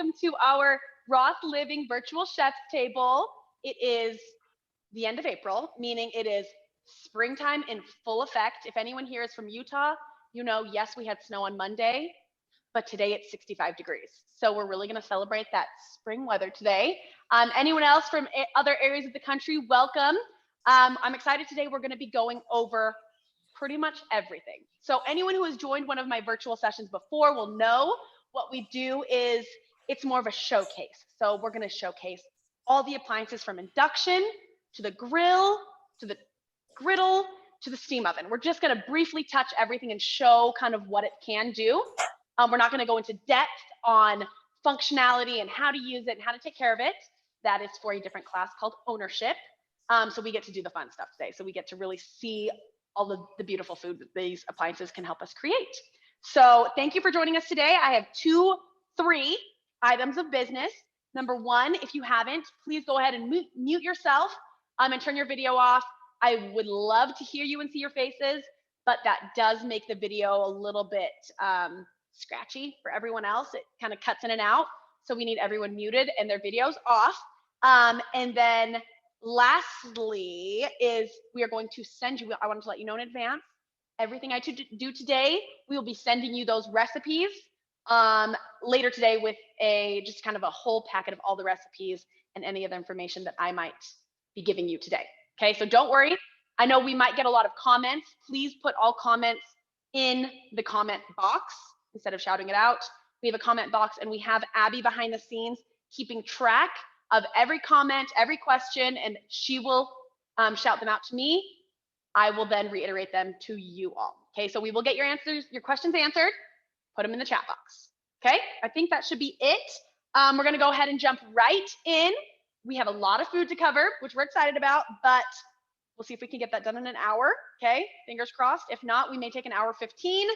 welcome to our Roth Living Virtual Chef's Table. It is the end of April, meaning it is springtime in full effect. If anyone here is from Utah, you know, yes, we had snow on Monday, but today it's 65 degrees. So we're really gonna celebrate that spring weather today. Anyone else from other areas of the country, welcome. I'm excited today. We're gonna be going over pretty much everything. So anyone who has joined one of my virtual sessions before will know what we do is it's more of a showcase. So we're gonna showcase all the appliances from induction to the grill, to the griddle, to the steam oven. We're just gonna briefly touch everything and show kind of what it can do. We're not gonna go into depth on functionality and how to use it and how to take care of it. That is for a different class called ownership. So we get to do the fun stuff today. So we get to really see all of the beautiful food that these appliances can help us create. So thank you for joining us today. I have three items of business. Number one, if you haven't, please go ahead and mute yourself and turn your video off. I would love to hear you and see your faces, but that does make the video a little bit scratchy for everyone else. It kind of cuts in and out. So we need everyone muted and their videos off. And then lastly is we are going to send you, I wanted to let you know in advance, everything I do today, we will be sending you those recipes later today with just kind of a whole packet of all the recipes and any other information that I might be giving you today. Okay, so don't worry. I know we might get a lot of comments. Please put all comments in the comment box instead of shouting it out. We have a comment box and we have Abby behind the scenes keeping track of every comment, every question, and she will shout them out to me. I will then reiterate them to you all. Okay, so we will get your questions answered. Put them in the chat box. Okay, I think that should be it. We're gonna go ahead and jump right in. We have a lot of food to cover, which we're excited about, but we'll see if we can get that done in an hour. Okay, fingers crossed. If not, we may take an hour 15.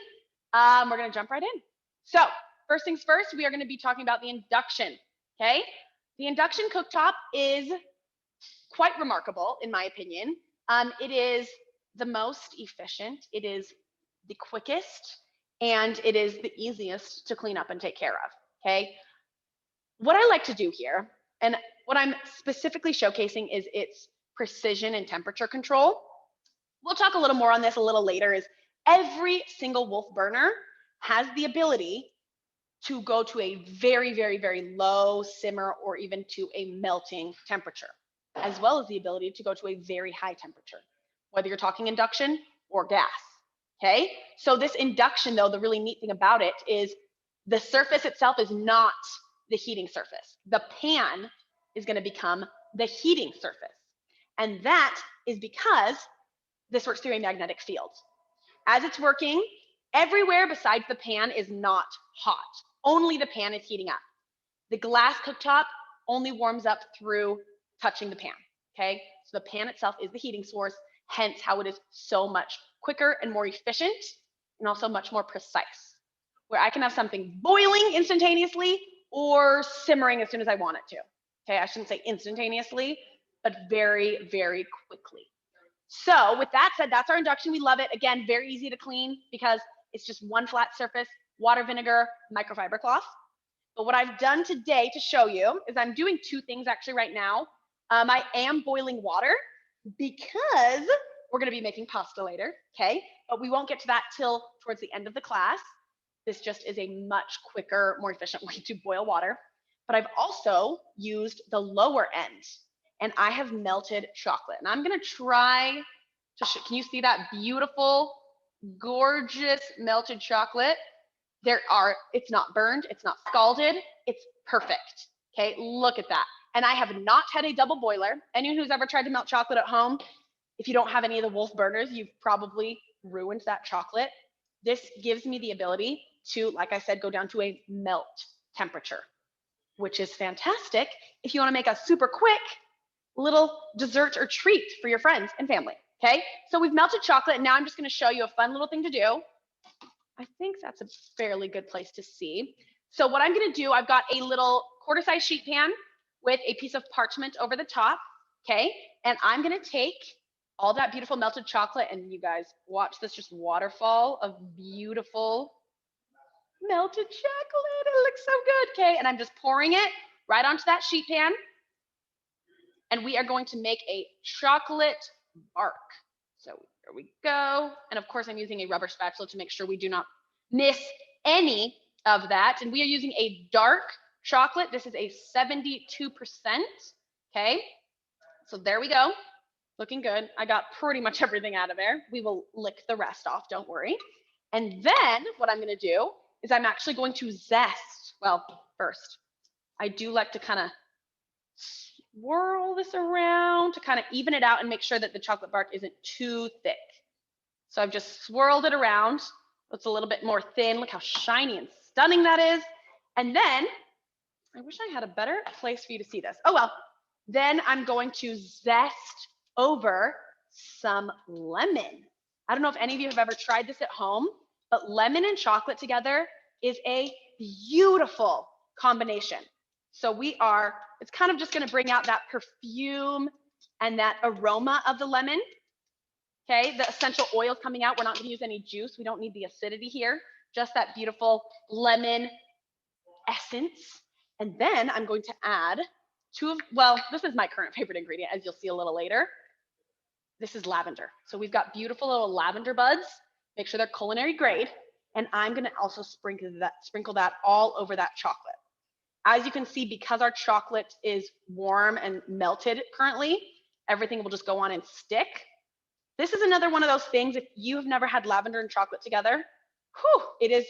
We're gonna jump right in. So first things first, we are gonna be talking about the induction. Okay, the induction cooktop is quite remarkable in my opinion. It is the most efficient, it is the quickest, and it is the easiest to clean up and take care of. Okay, what I like to do here, and what I'm specifically showcasing is its precision and temperature control. We'll talk a little more on this a little later, is every single Wolf burner has the ability to go to a very, very, very low simmer or even to a melting temperature, as well as the ability to go to a very high temperature, whether you're talking induction or gas. Okay, so this induction though, the really neat thing about it is the surface itself is not the heating surface. The pan is going to become the heating surface. And that is because this works through a magnetic field. As it's working, everywhere besides the pan is not hot. Only the pan is heating up. The glass cooktop only warms up through touching the pan. Okay, so the pan itself is the heating source, hence how it is so much quicker and more efficient and also much more precise, where I can have something boiling instantaneously or simmering as soon as I want it to. Okay, I shouldn't say instantaneously, but very, very quickly. So with that said, that's our induction. We love it. Again, very easy to clean because it's just one flat surface, water, vinegar, microfiber cloth. But what I've done today to show you is I'm doing two things actually right now. I am boiling water because we're going to be making pasta later, okay? But we won't get to that till towards the end of the class. This just is a much quicker, more efficient way to boil water. But I've also used the lower end and I have melted chocolate. And I'm going to try to can you see that beautiful, gorgeous melted chocolate? It's not burned, it's not scalded, it's perfect. Okay, look at that. And I have not had a double boiler. Anyone who's ever tried to melt chocolate at home, if you don't have any of the Wolf burners, you've probably ruined that chocolate. This gives me the ability to, like I said, go down to a melt temperature, which is fantastic if you want to make a super quick little dessert or treat for your friends and family. Okay, so we've melted chocolate and now I'm just going to show you a fun little thing to do. I think that's a fairly good place to see. So what I'm going to do, I've got a little quarter-size sheet pan with a piece of parchment over the top. Okay, and I'm going to take all that beautiful melted chocolate, and you guys watch this just waterfall of beautiful melted chocolate. It looks so good. Okay, and I'm just pouring it right onto that sheet pan. And we are going to make a chocolate bark. So here we go. And of course, I'm using a rubber spatula to make sure we do not miss any of that. And we are using a dark chocolate. This is a 72%. Okay, so there we go. Looking good. I got pretty much everything out of there. We will lick the rest off, don't worry. And then what I'm going to do is I'm actually going to zest. Well, first, I do like to kind of swirl this around to kind of even it out and make sure that the chocolate bark isn't too thick. So I've just swirled it around. It's a little bit more thin. Look how shiny and stunning that is. And then, I wish I had a better place for you to see this. Oh, well. Then I'm going to zest over some lemon. I don't know if any of you have ever tried this at home, but lemon and chocolate together is a beautiful combination. So it's kind of just going to bring out that perfume and that aroma of the lemon. Okay, the essential oils coming out. We're not going to use any juice. We don't need the acidity here, just that beautiful lemon essence. And then I'm going to add this is my current favorite ingredient, as you'll see a little later. This is lavender. So we've got beautiful little lavender buds. Make sure they're culinary grade. And I'm going to also sprinkle that all over that chocolate. As you can see, because our chocolate is warm and melted currently, everything will just go on and stick. This is another one of those things, if you have never had lavender and chocolate together, it is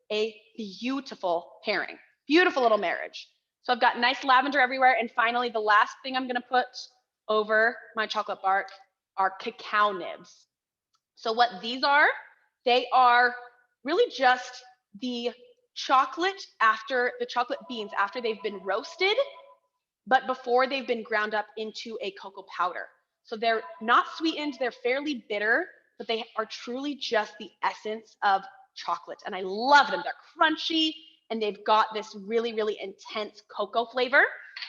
a beautiful pairing. Beautiful little marriage. So I've got nice lavender everywhere. And finally, the last thing I'm going to put over my chocolate bark are cacao nibs. So what these are, they are really just the chocolate beans after they've been roasted, but before they've been ground up into a cocoa powder. So they're not sweetened, they're fairly bitter, but they are truly just the essence of chocolate. And I love them. They're crunchy and they've got this really, really intense cocoa flavor.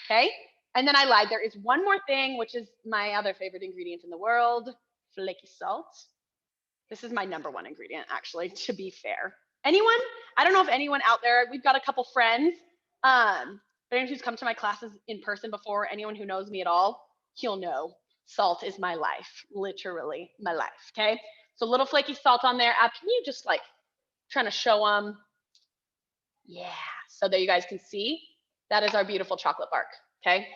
Okay. And then I lied. There is one more thing, which is my other favorite ingredient in the world, flaky salt. This is my number one ingredient, actually, to be fair. Anyone? I don't know if anyone out there, we've got a couple friends, anyone who's come to my classes in person before, anyone who knows me at all, he'll know salt is my life, literally my life, okay? So a little flaky salt on there. Can you just trying to show them? Yeah, so there you guys can see, that is our beautiful chocolate bark, okay?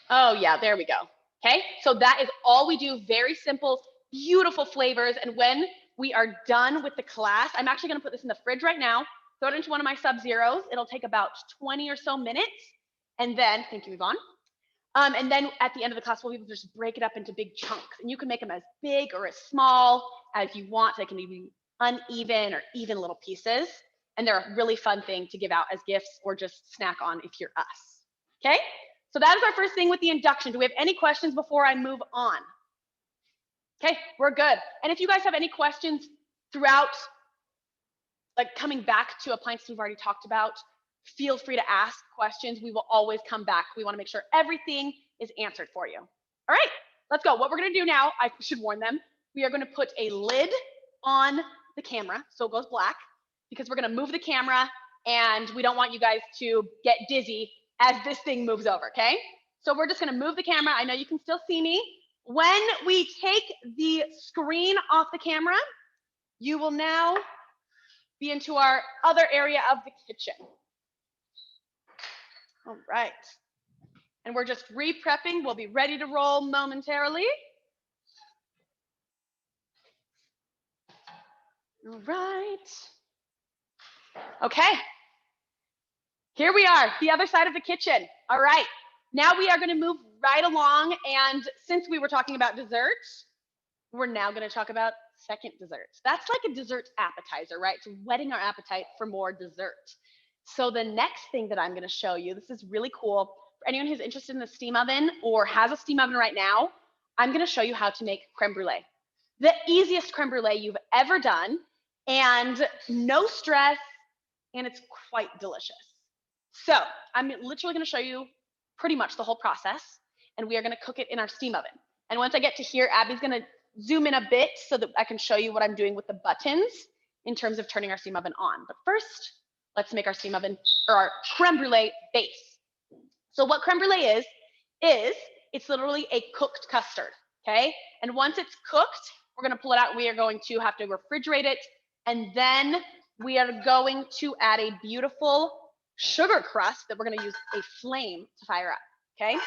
Oh yeah, there we go, okay? So that is all we do, very simple, beautiful flavors. And when we are done with the class, I'm actually gonna put this in the fridge right now, throw it into one of my Sub-Zeros. It'll take about 20 or so minutes. And then, thank you, Yvonne. And then at the end of the class, we'll just break it up into big chunks. And you can make them as big or as small as you want. They can be uneven or even little pieces. And they're a really fun thing to give out as gifts or just snack on if you're us. Okay? So that is our first thing with the induction. Do we have any questions before I move on? Okay, we're good. And if you guys have any questions throughout, coming back to appliances we've already talked about, feel free to ask questions. We will always come back. We want to make sure everything is answered for you. All right, let's go. What we're going to do now, I should warn them, we are going to put a lid on the camera so it goes black, because we're going to move the camera and we don't want you guys to get dizzy as this thing moves over, okay? So we're just going to move the camera. I know you can still see me. When we take the screen off the camera, you will now be into our other area of the kitchen. All right. And we're just re-prepping. We'll be ready to roll momentarily. All right. Okay. Here we are, the other side of the kitchen. All right. Now we are going to move right along. And since we were talking about desserts, we're now going to talk about second desserts. That's like a dessert appetizer, right? It's whetting our appetite for more dessert. So the next thing that I'm going to show you, this is really cool. For anyone who's interested in the steam oven or has a steam oven right now, I'm going to show you how to make creme brulee. The easiest creme brulee you've ever done, and no stress, and it's quite delicious. So I'm literally going to show you pretty much the whole process, and we are going to cook it in our steam oven. And once I get to here, Abby's going to zoom in a bit so that I can show you what I'm doing with the buttons. in terms of turning our steam oven on. But first, let's make our steam oven or our creme brulee base. So what creme brulee is it's literally a cooked custard, okay? And once it's cooked, we're gonna pull it out. We are going to have to refrigerate it. And then we are going to add a beautiful sugar crust that we're gonna use a flame to fire up, okay?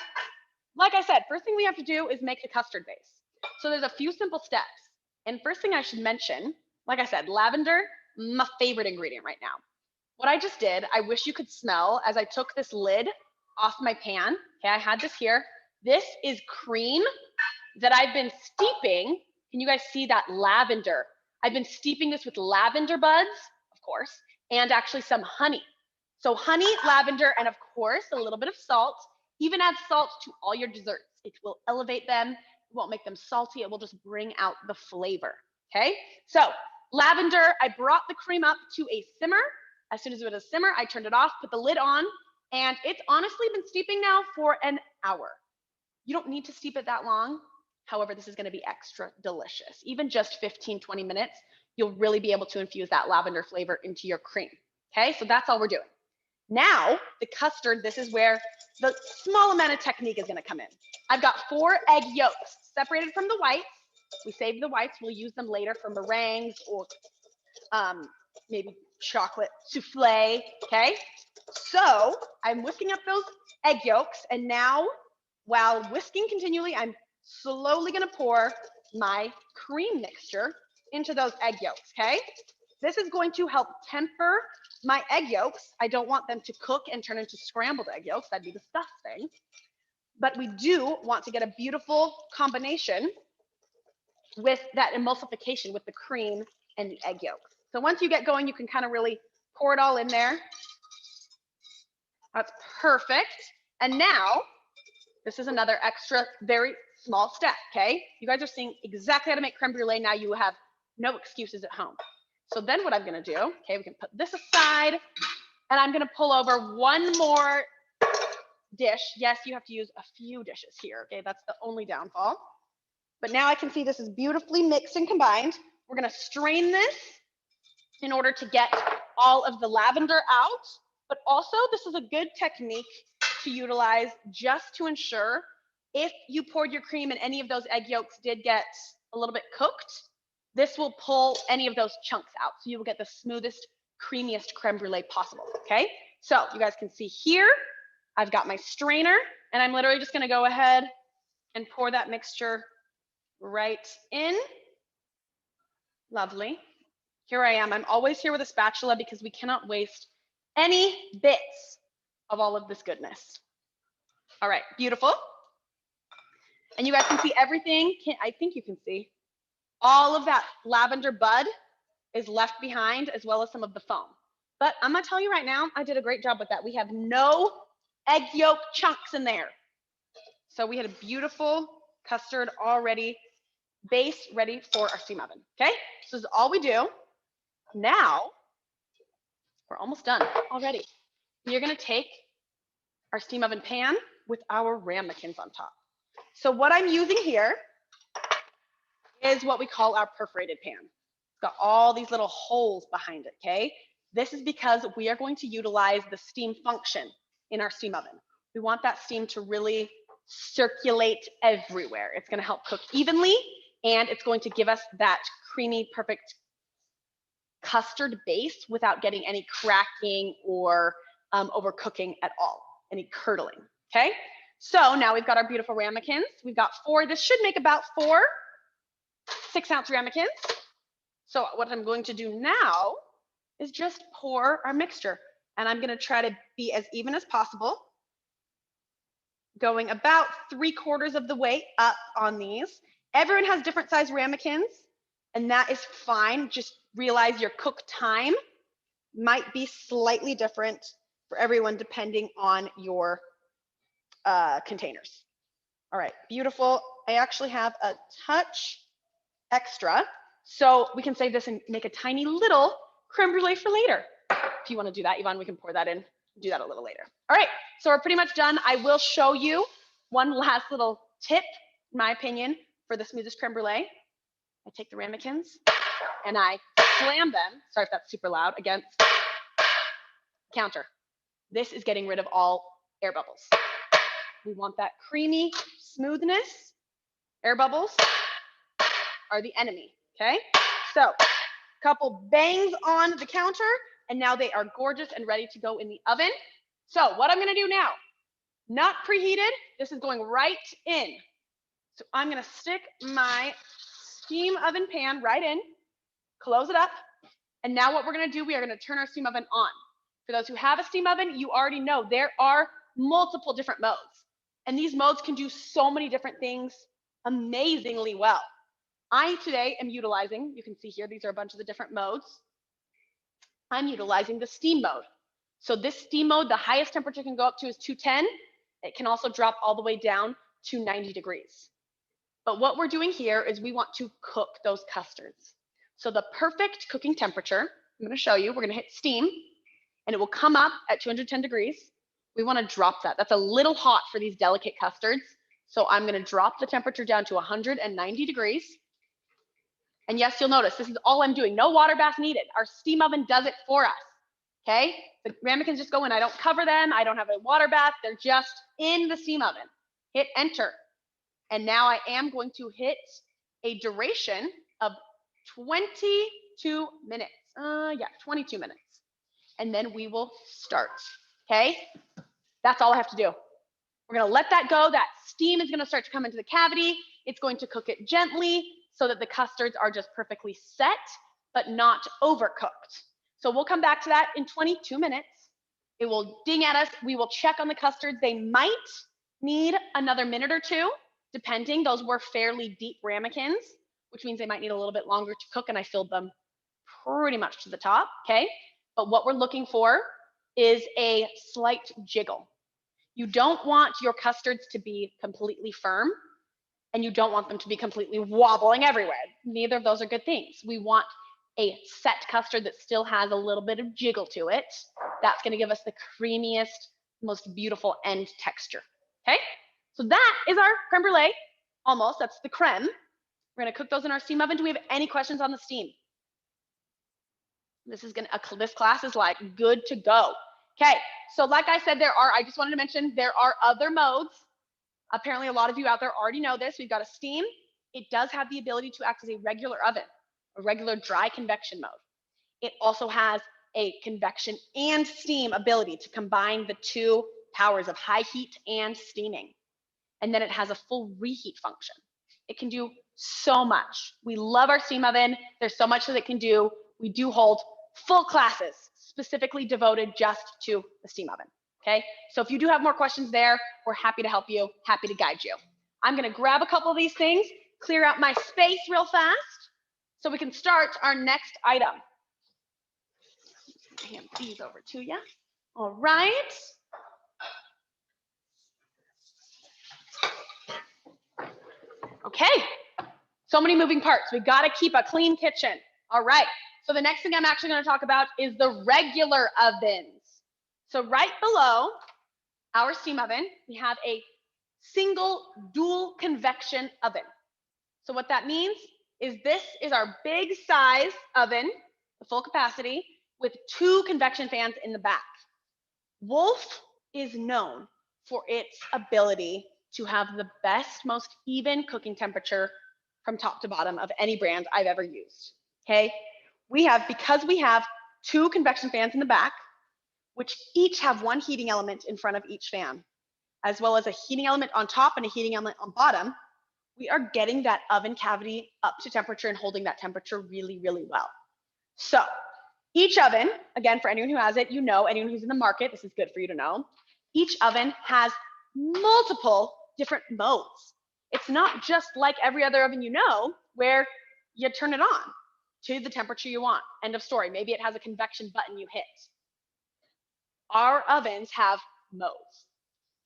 Like I said, first thing we have to do is make the custard base. So there's a few simple steps. And first thing I should mention, like I said, lavender, my favorite ingredient right now. What I just did, I wish you could smell as I took this lid off my pan. Okay, I had this here. This is cream that I've been steeping. Can you guys see that lavender? I've been steeping this with lavender buds, of course, and actually some honey. So honey, lavender, and of course, a little bit of salt. Even add salt to all your desserts. It will elevate them. It won't make them salty. It will just bring out the flavor, okay? So lavender, I brought the cream up to a simmer. As soon as it was a simmer, I turned it off, put the lid on, and it's honestly been steeping now for an hour. You don't need to steep it that long. However, this is gonna be extra delicious. Even just 15, 20 minutes, you'll really be able to infuse that lavender flavor into your cream, okay? So that's all we're doing. Now, the custard, this is where the small amount of technique is gonna come in. I've got 4 egg yolks separated from the whites. We save the whites, we'll use them later for meringues or maybe chocolate souffle, okay? So I'm whisking up those egg yolks, and now while whisking continually, I'm slowly gonna pour my cream mixture into those egg yolks, okay? This is going to help temper my egg yolks. I don't want them to cook and turn into scrambled egg yolks. That'd be disgusting. But we do want to get a beautiful combination with that emulsification with the cream and the egg yolks. So once you get going, you can kind of really pour it all in there. That's perfect. And now, this is another extra, very small step, okay? You guys are seeing exactly how to make creme brulee. Now you have no excuses at home. So then what I'm gonna do, okay, we can put this aside, and I'm gonna pull over one more dish. Yes, you have to use a few dishes here, okay? That's the only downfall. But now I can see this is beautifully mixed and combined. We're gonna strain this in order to get all of the lavender out. But also, this is a good technique to utilize just to ensure if you poured your cream and any of those egg yolks did get a little bit cooked, this will pull any of those chunks out. So you will get the smoothest, creamiest creme brulee possible, okay? So you guys can see here, I've got my strainer, and I'm literally just gonna go ahead and pour that mixture right in. Lovely. Here I am. I'm always here with a spatula because we cannot waste any bits of all of this goodness. All right, beautiful. And you guys can see everything. I think you can see all of that lavender bud is left behind, as well as some of the foam. But I'm gonna tell you right now, I did a great job with that. We have no egg yolk chunks in there. So we had a beautiful custard already, base ready for our steam oven, okay? So this is all we do. Now, we're almost done already. We're gonna take our steam oven pan with our ramekins on top. So what I'm using here is what we call our perforated pan. It's got all these little holes behind it, okay? This is because we are going to utilize the steam function in our steam oven. We want that steam to really circulate everywhere. It's gonna help cook evenly, and it's going to give us that creamy, perfect custard base without getting any cracking or overcooking at all, any curdling, okay? So now we've got our beautiful ramekins. We've got 4, this should make about 4 6-ounce ramekins. So what I'm going to do now is just pour our mixture, and I'm gonna try to be as even as possible, going about 3/4 of the way up on these. Everyone has different size ramekins, and that is fine. Just realize your cook time might be slightly different for everyone depending on your containers. All right, beautiful. I actually have a touch extra, so we can save this and make a tiny little creme brulee for later. If you want to do that, Yvonne, we can pour that in, do that a little later. All right, so we're pretty much done. I will show you one last little tip, in my opinion, for the smoothest creme brulee. I take the ramekins and I slam them, sorry if that's super loud, against the counter. This is getting rid of all air bubbles. We want that creamy smoothness. Air bubbles are the enemy, okay? So, couple bangs on the counter, and now they are gorgeous and ready to go in the oven. So what I'm gonna do now, not preheated, this is going right in. So I'm gonna stick my steam oven pan right in, close it up, and now what we're gonna do, we are gonna turn our steam oven on. For those who have a steam oven, you already know there are multiple different modes, and these modes can do so many different things amazingly well. I today am utilizing, you can see here, these are a bunch of the different modes. I'm utilizing the steam mode. So this steam mode, the highest temperature can go up to is 210. It can also drop all the way down to 90 degrees. But what we're doing here is we want to cook those custards. So the perfect cooking temperature, I'm gonna show you, we're gonna hit steam, and it will come up at 210 degrees. We wanna drop that. That's a little hot for these delicate custards. So I'm gonna drop the temperature down to 190 degrees. And yes, you'll notice this is all I'm doing. No water bath needed. Our steam oven does it for us, okay? The ramekins just go in. I don't cover them. I don't have a water bath. They're just in the steam oven. Hit enter. And now I am going to hit a duration of 22 minutes. 22 minutes. And then we will start, okay? That's all I have to do. We're gonna let that go. That steam is gonna start to come into the cavity. It's going to cook it gently so that the custards are just perfectly set, but not overcooked. So we'll come back to that in 22 minutes. It will ding at us. We will check on the custards. They might need another minute or two, depending. Those were fairly deep ramekins, which means they might need a little bit longer to cook, and I filled them pretty much to the top, okay? But what we're looking for is a slight jiggle. You don't want your custards to be completely firm, and you don't want them to be completely wobbling everywhere. Neither of those are good things. We want a set custard that still has a little bit of jiggle to it. That's gonna give us the creamiest, most beautiful end texture, okay? So that is our creme brulee, almost, that's the creme. We're gonna cook those in our steam oven. Do we have any questions on the steam? This class is like good to go. Okay, so like I said, I just wanted to mention, there are other modes. Apparently a lot of you out there already know this. We've got a steam. It does have the ability to act as a regular oven, a regular dry convection mode. It also has a convection and steam ability to combine the two powers of high heat and steaming. And then it has a full reheat function. It can do so much. We love our steam oven. There's so much that it can do. We do hold full classes specifically devoted just to the steam oven, okay? So if you do have more questions there, we're happy to help you, happy to guide you. I'm gonna grab a couple of these things, clear out my space real fast, so we can start our next item. Hand these over to you. All right. Okay, so many moving parts. We gotta keep a clean kitchen. All right, so the next thing I'm actually gonna talk about is the regular ovens. So right below our steam oven, we have a single dual convection oven. So what that means is this is our big size oven, the full capacity, with 2 convection fans in the back. Wolf is known for its ability to have the best, most even cooking temperature from top to bottom of any brand I've ever used, okay? Because we have 2 convection fans in the back, which each have 1 heating element in front of each fan, as well as a heating element on top and a heating element on bottom, we are getting that oven cavity up to temperature and holding that temperature really, really well. So each oven, again, for anyone who has it, you know, anyone who's in the market, this is good for you to know, each oven has multiple different modes. It's not just like every other oven you know, where you turn it on to the temperature you want. End of story. Maybe it has a convection button you hit. Our ovens have modes,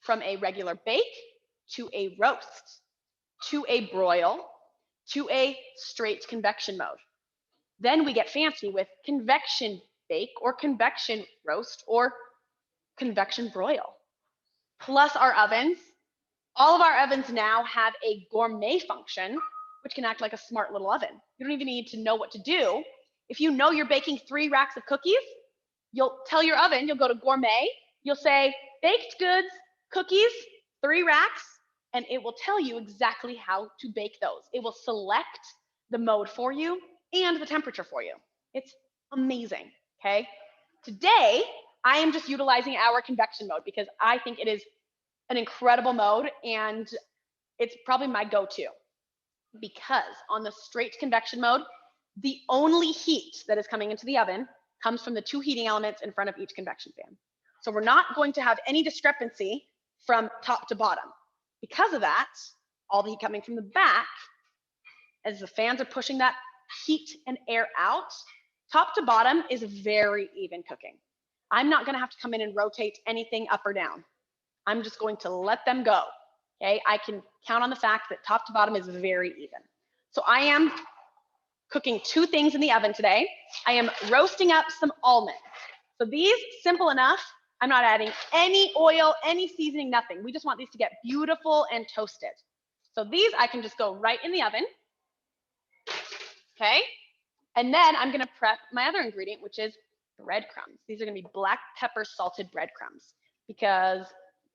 from a regular bake to a roast, to a broil, to a straight convection mode. Then we get fancy with convection bake or convection roast or convection broil. Plus our ovens, all of our ovens now have a gourmet function, which can act like a smart little oven. You don't even need to know what to do. If you know you're baking 3 racks of cookies, you'll tell your oven, you'll go to gourmet, you'll say baked goods, cookies, 3 racks, and it will tell you exactly how to bake those. It will select the mode for you and the temperature for you. It's amazing, okay? Today, I am just utilizing our convection mode because I think it is an incredible mode and it's probably my go-to, because on the straight convection mode, the only heat that is coming into the oven comes from the 2 heating elements in front of each convection fan. So we're not going to have any discrepancy from top to bottom. Because of that, all the heat coming from the back, as the fans are pushing that heat and air out, top to bottom is very even cooking. I'm not gonna have to come in and rotate anything up or down. I'm just going to let them go, okay? I can count on the fact that top to bottom is very even. So I am cooking 2 things in the oven today. I am roasting up some almonds. So these, simple enough. I'm not adding any oil, any seasoning, nothing. We just want these to get beautiful and toasted. So these I can just go right in the oven, okay? And then I'm gonna prep my other ingredient, which is breadcrumbs. These are gonna be black pepper salted breadcrumbs because,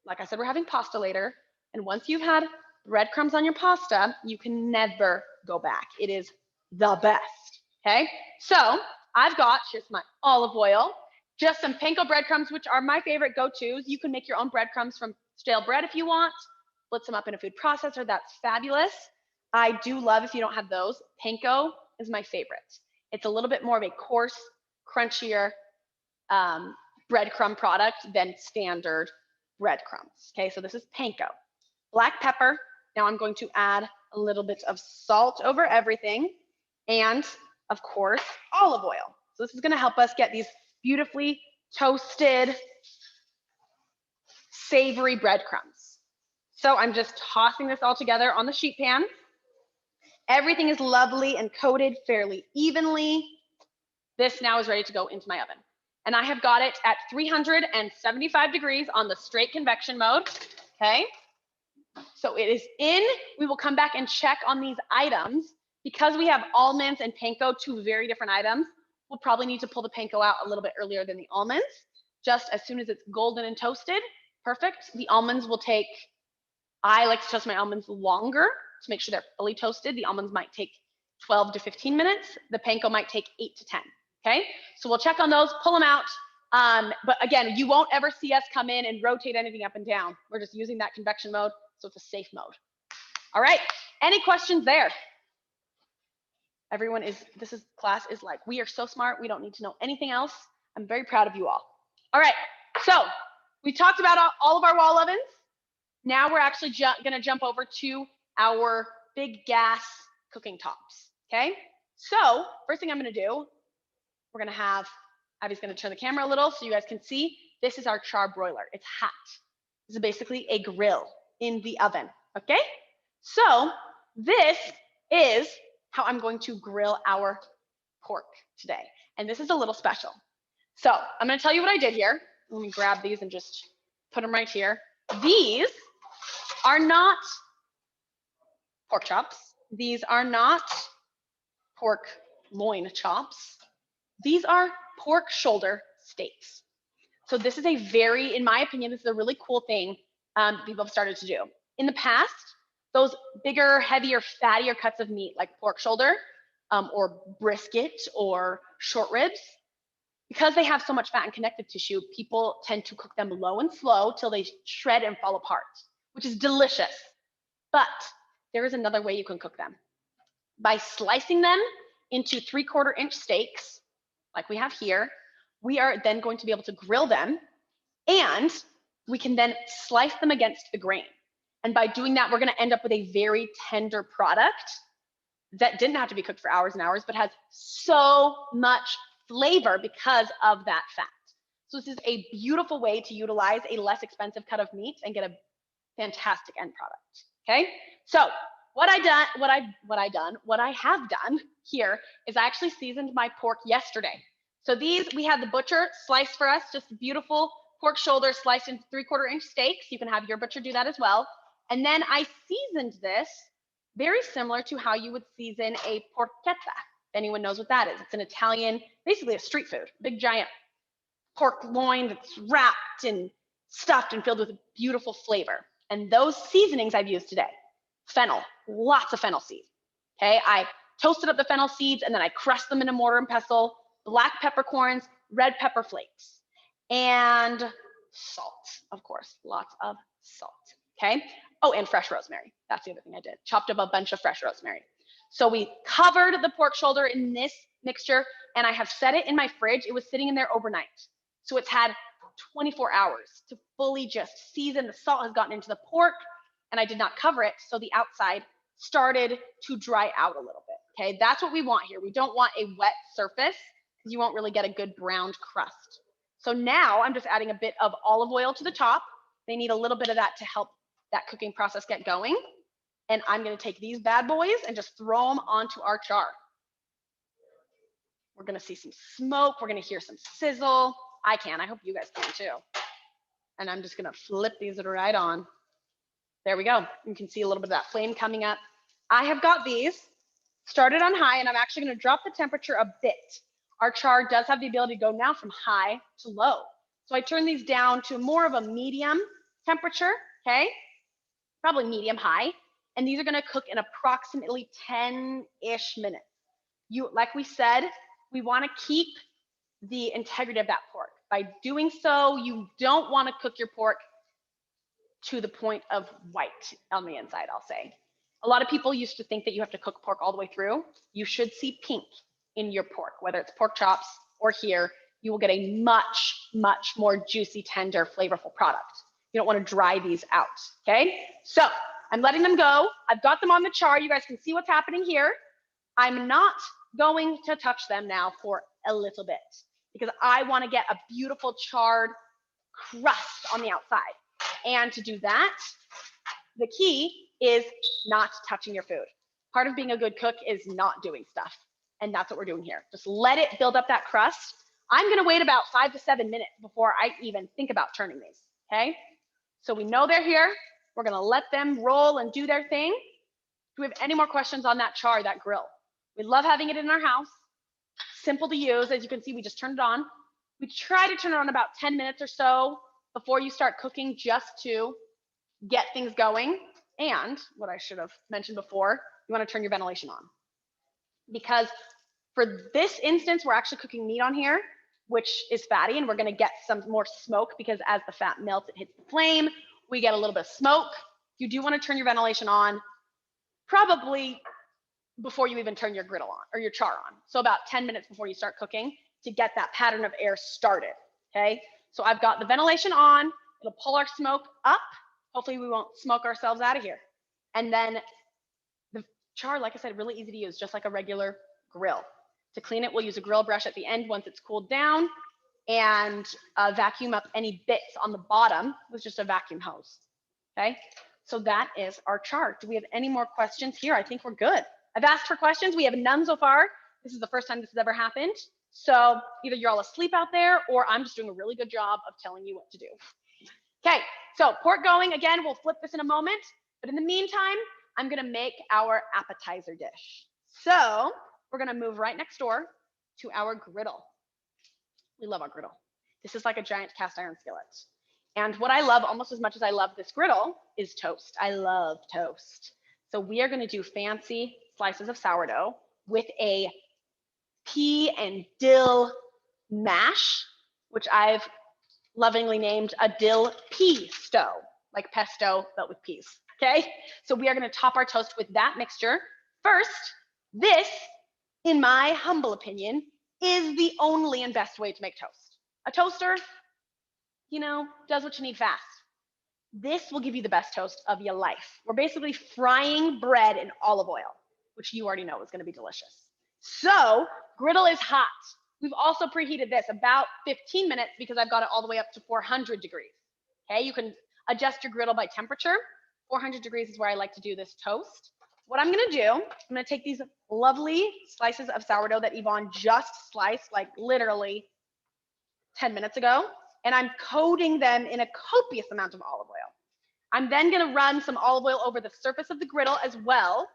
like I said, we're having pasta later. And once you've had breadcrumbs on your pasta, you can never go back. It is the best, okay? So I've got, here's my olive oil, just some panko breadcrumbs, which are my favorite go-tos. You can make your own breadcrumbs from stale bread if you want, split them up in a food processor, that's fabulous. I do love, if you don't have those, panko is my favorite. It's a little bit more of a coarse, crunchier breadcrumb product than standard breadcrumbs, okay? So this is panko. Black pepper, now I'm going to add a little bit of salt over everything, and of course, olive oil. So this is gonna help us get these beautifully toasted, savory breadcrumbs. So I'm just tossing this all together on the sheet pan. Everything is lovely and coated fairly evenly. This now is ready to go into my oven. And I have got it at 375 degrees on the straight convection mode, okay? So it is in. We will come back and check on these items. Because we have almonds and panko, 2 very different items, we'll probably need to pull the panko out a little bit earlier than the almonds. Just as soon as it's golden and toasted, perfect. The almonds will take, I like to toast my almonds longer to make sure they're fully toasted. The almonds might take 12 to 15 minutes. The panko might take 8 to 10, okay? So we'll check on those, pull them out. But again, you won't ever see us come in and rotate anything up and down. We're just using that convection mode, so it's a safe mode. All right, any questions there? Everyone is, class is like, we are so smart, we don't need to know anything else. I'm very proud of you all. All right, so we talked about all of our wall ovens. Now we're actually gonna jump over to our big gas cooking tops, okay? So first thing I'm gonna do, we're gonna have, Abby's gonna turn the camera a little so you guys can see, this is our Char broiler. It's hot. This is basically a grill in the oven, okay? So this is how I'm going to grill our pork today. And this is a little special. So I'm gonna tell you what I did here. Let me grab these and just put them right here. These are not pork chops. These are not pork loin chops. These are pork shoulder steaks. So this is a very, in my opinion, this is a really cool thing people have started to do. In the past, those bigger, heavier, fattier cuts of meat like pork shoulder or brisket or short ribs, because they have so much fat and connective tissue, people tend to cook them low and slow till they shred and fall apart, which is delicious. But there is another way you can cook them. By slicing them into 3/4 inch steaks, like we have here, we are then going to be able to grill them, and we can then slice them against the grain. And by doing that, we're gonna end up with a very tender product that didn't have to be cooked for hours and hours, but has so much flavor because of that fat. So this is a beautiful way to utilize a less expensive cut of meat and get a fantastic end product, okay? So what I have done here is I actually seasoned my pork yesterday. So these, we had the butcher slice for us, just beautiful pork shoulder sliced into 3/4 inch steaks. You can have your butcher do that as well. And then I seasoned this very similar to how you would season a porchetta, anyone knows what that is. It's an Italian, basically a street food, big giant pork loin that's wrapped and stuffed and filled with beautiful flavor. And those seasonings I've used today, fennel, lots of fennel seeds. Okay, I toasted up the fennel seeds and then I crushed them in a mortar and pestle, black peppercorns, red pepper flakes, and salt, of course, lots of salt. Okay. Oh, and fresh rosemary. That's the other thing I did. Chopped up a bunch of fresh rosemary. So we covered the pork shoulder in this mixture and I have set it in my fridge. It was sitting in there overnight. So it's had 24 hours to fully just season. The salt has gotten into the pork and I did not cover it. So the outside started to dry out a little bit. Okay, that's what we want here. We don't want a wet surface because you won't really get a good browned crust. So now I'm just adding a bit of olive oil to the top. They need a little bit of that to help that cooking process get going. And I'm going to take these bad boys and just throw them onto our char. We're going to see some smoke. We're going to hear some sizzle. I can. I hope you guys can too. And I'm just going to flip these right on. There we go. You can see a little bit of that flame coming up. I have got these started on high, and I'm actually going to drop the temperature a bit. Our char does have the ability to go now from high to low. So I turn these down to more of a medium temperature, okay? Probably medium high. And these are going to cook in approximately 10-ish minutes. Like we said, we want to keep the integrity of that pork. By doing so, you don't want to cook your pork to the point of white on the inside, I'll say. A lot of people used to think that you have to cook pork all the way through. You should see pink in your pork, whether it's pork chops or here. You will get a much, much more juicy, tender, flavorful product. You don't want to dry these out, okay? So I'm letting them go. I've got them on the char. You guys can see what's happening here. I'm not going to touch them now for a little bit because I want to get a beautiful charred crust on the outside. And to do that, the key is not touching your food. Part of being a good cook is not doing stuff. And that's what we're doing here. Just let it build up that crust. I'm going to wait about 5 to 7 minutes before I even think about turning these, okay? So we know they're here. We're going to let them roll and do their thing. Do we have any more questions on that char, that grill? We love having it in our house. Simple to use. As you can see, we just turned it on. We try to turn it on about 10 minutes or so before you start cooking, just to get things going. And what I should have mentioned before, you want to turn your ventilation on. Because for this instance, we're actually cooking meat on here, which is fatty, and we're going to get some more smoke because as the fat melts, it hits the flame. We get a little bit of smoke. You do want to turn your ventilation on probably before you even turn your griddle on or your char on. So about 10 minutes before you start cooking to get that pattern of air started, okay? So I've got the ventilation on. It'll pull our smoke up. Hopefully we won't smoke ourselves out of here. And then the char, like I said, really easy to use, just like a regular grill. To clean it, we'll use a grill brush at the end once it's cooled down and vacuum up any bits on the bottom with just a vacuum hose, okay? So that is our char. Do we have any more questions here? I think we're good. I've asked for questions. We have none so far. This is the first time this has ever happened. So either you're all asleep out there or I'm just doing a really good job of telling you what to do. Okay, so pork going. Again, we'll flip this in a moment. But in the meantime, I'm going to make our appetizer dish. So we're going to move right next door to our griddle. We love our griddle. This is like a giant cast iron skillet. And what I love almost as much as I love this griddle is toast. I love toast. So we are going to do fancy slices of sourdough with a pea and dill mash, which I've lovingly named a dill pea stow, like pesto, but with peas, okay? So we are going to top our toast with that mixture. First, this, in my humble opinion, is the only and best way to make toast. A toaster, you know, does what you need fast. This will give you the best toast of your life. We're basically frying bread in olive oil, which you already know is going to be delicious. So griddle is hot. We've also preheated this about 15 minutes because I've got it all the way up to 400 degrees. Okay, you can adjust your griddle by temperature. 400 degrees is where I like to do this toast. What I'm going to do, I'm going to take these lovely slices of sourdough that Yvonne just sliced, like literally 10 minutes ago, and I'm coating them in a copious amount of olive oil. I'm then going to run some olive oil over the surface of the griddle as well,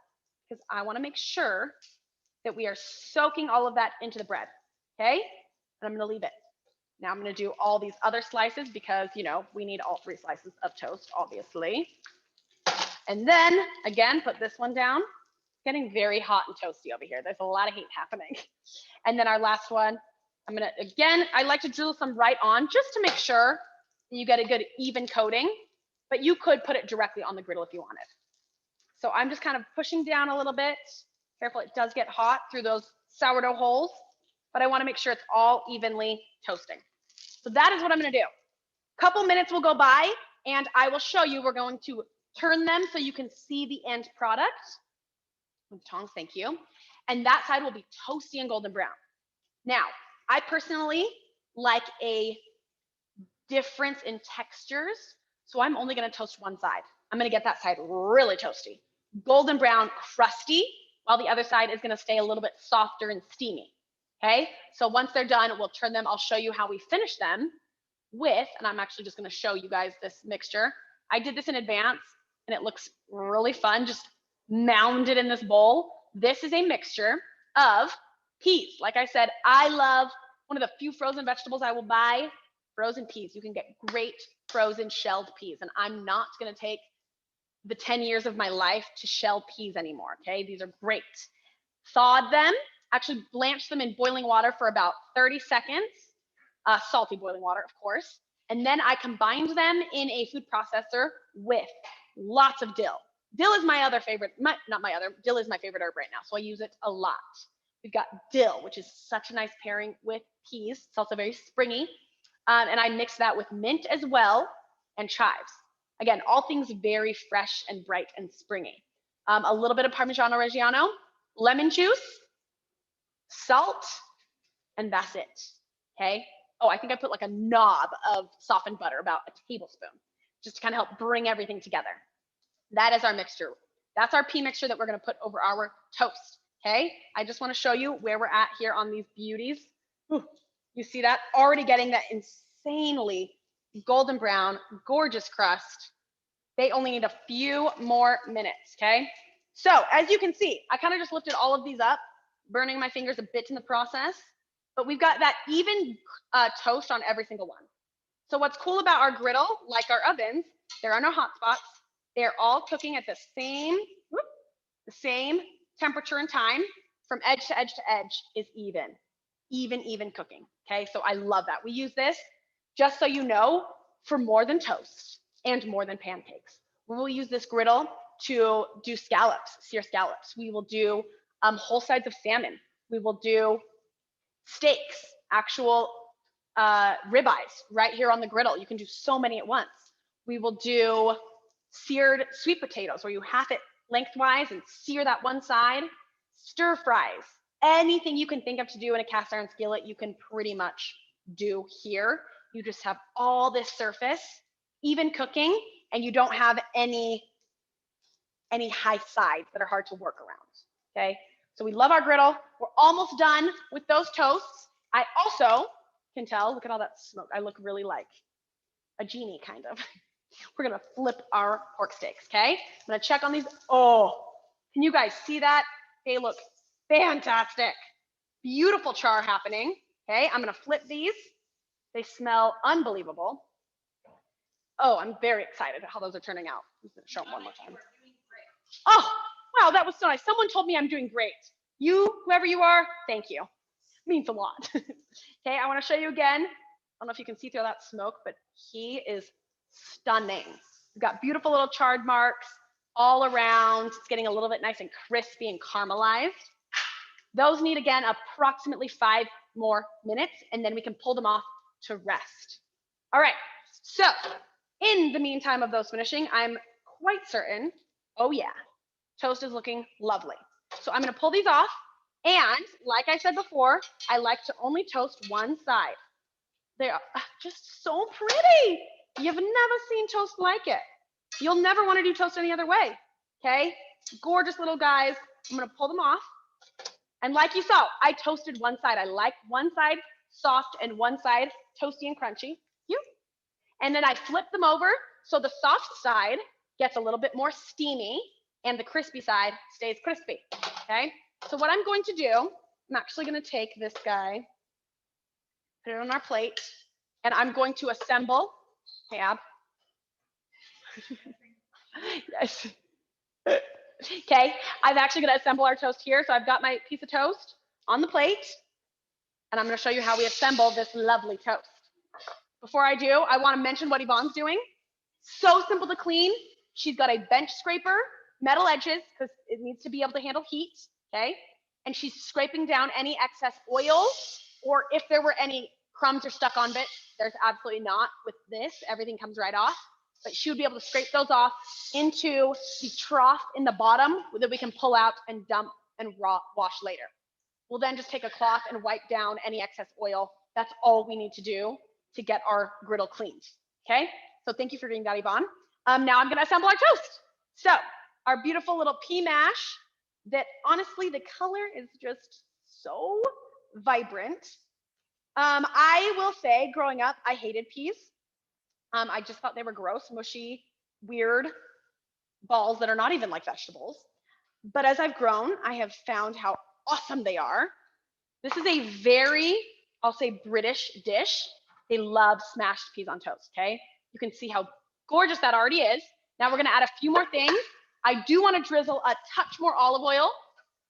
because I want to make sure that we are soaking all of that into the bread, okay? And I'm gonna leave it. Now I'm gonna do all these other slices because, you know, we need all 3 slices of toast, obviously. And then, again, put this one down. It's getting very hot and toasty over here. There's a lot of heat happening. And then our last one, I'm gonna, again, I like to drizzle some right on just to make sure that you get a good even coating, but you could put it directly on the griddle if you wanted. So I'm just kind of pushing down a little bit. Careful, it does get hot through those sourdough holes, but I wanna make sure it's all evenly toasting. So that is what I'm gonna do. Couple minutes will go by and I will show you, we're going to turn them so you can see the end product. With tongs, thank you. And that side will be toasty and golden brown. Now, I personally like a difference in textures, so I'm only gonna toast one side. I'm gonna get that side really toasty. Golden brown, crusty, while the other side is gonna stay a little bit softer and steamy, okay? So once they're done, we'll turn them, I'll show you how we finish them with, and I'm actually just gonna show you guys this mixture. I did this in advance, and it looks really fun, just mounded in this bowl. This is a mixture of peas. Like I said, I love, one of the few frozen vegetables I will buy, frozen peas. You can get great frozen shelled peas, and I'm not gonna take the 10 years of my life to shell peas anymore, okay? These are great. Thawed them, actually blanched them in boiling water for about 30 seconds, salty boiling water, of course. And then I combined them in a food processor with lots of dill. Dill is my other favorite, dill is my favorite herb right now, so I use it a lot. We've got dill, which is such a nice pairing with peas. It's also very springy. And I mix that with mint as well and chives. Again, all things very fresh and bright and springy. A little bit of Parmigiano Reggiano, lemon juice, salt, and that's it, okay? Oh, I think I put like a knob of softened butter, about a tablespoon, just to kind of help bring everything together. That is our mixture. That's our pea mixture that we're gonna put over our toast, okay? I just wanna show you where we're at here on these beauties. Ooh, you see that? Already getting that insanely golden brown, gorgeous crust. They only need a few more minutes, okay? So as you can see, I kind of just lifted all of these up, burning my fingers a bit in the process, but we've got that even toast on every single one. So what's cool about our griddle, like our ovens, there are no hot spots. They're all cooking at the same temperature and time. From edge to edge to edge is even cooking, okay? So I love that. We use this, just so you know, for more than toast and more than pancakes. We will use this griddle to do scallops, sear scallops. We will do whole sides of salmon. We will do steaks, actual ribeyes right here on the griddle. You can do so many at once. We will do seared sweet potatoes where you half it lengthwise and sear that one side. Stir fries, anything you can think of to do in a cast iron skillet, you can pretty much do here. You just have all this surface, even cooking, and you don't have any high sides that are hard to work around, okay? So we love our griddle. We're almost done with those toasts. I also can tell, look at all that smoke. I look really like a genie, kind of. We're gonna flip our pork steaks, okay? I'm gonna check on these. Oh, can you guys see that? They look fantastic. Beautiful char happening, okay? I'm gonna flip these. They smell unbelievable. Oh, I'm very excited how those are turning out. I'm just gonna show them one more time. Oh, wow, that was so nice. Someone told me I'm doing great. You, whoever you are, thank you. It means a lot. Okay, I wanna show you again. I don't know if you can see through that smoke, but he is stunning. We've got beautiful little charred marks all around. It's getting a little bit nice and crispy and caramelized. Those need, again, approximately 5 more minutes, and then we can pull them off to rest. All right, so in the meantime of those finishing, I'm quite certain, oh yeah, toast is looking lovely. So I'm gonna pull these off, and like I said before, I like to only toast one side. They are just so pretty. You've never seen toast like it. You'll never wanna do toast any other way, okay? Gorgeous little guys. I'm gonna pull them off. And like you saw, I toasted one side. I like one side soft and one side toasty and crunchy. And then I flip them over so the soft side gets a little bit more steamy and the crispy side stays crispy, okay? So what I'm going to do, I'm actually going to take this guy, put it on our plate, and I'm going to assemble. Hey, Ab. Yes. Okay, I'm actually going to assemble our toast here. So I've got my piece of toast on the plate, and I'm going to show you how we assemble this lovely toast. Before I do, I want to mention what Yvonne's doing. So simple to clean. She's got a bench scraper, metal edges, because it needs to be able to handle heat, okay? And she's scraping down any excess oil, or if there were any crumbs or stuck on bits, there's absolutely not. With this, everything comes right off. But she would be able to scrape those off into the trough in the bottom that we can pull out and dump and wash later. We'll then just take a cloth and wipe down any excess oil. That's all we need to do to get our griddle cleaned, okay? So thank you for doing that, Yvonne. Now I'm gonna assemble our toast. So our beautiful little pea mash that honestly, the color is just so vibrant. I will say growing up, I hated peas. I just thought they were gross, mushy, weird balls that are not even like vegetables. But as I've grown, I have found how awesome they are. This is a very, I'll say, British dish. They love smashed peas on toast, okay? You can see how gorgeous that already is. Now we're gonna add a few more things. I do wanna drizzle a touch more olive oil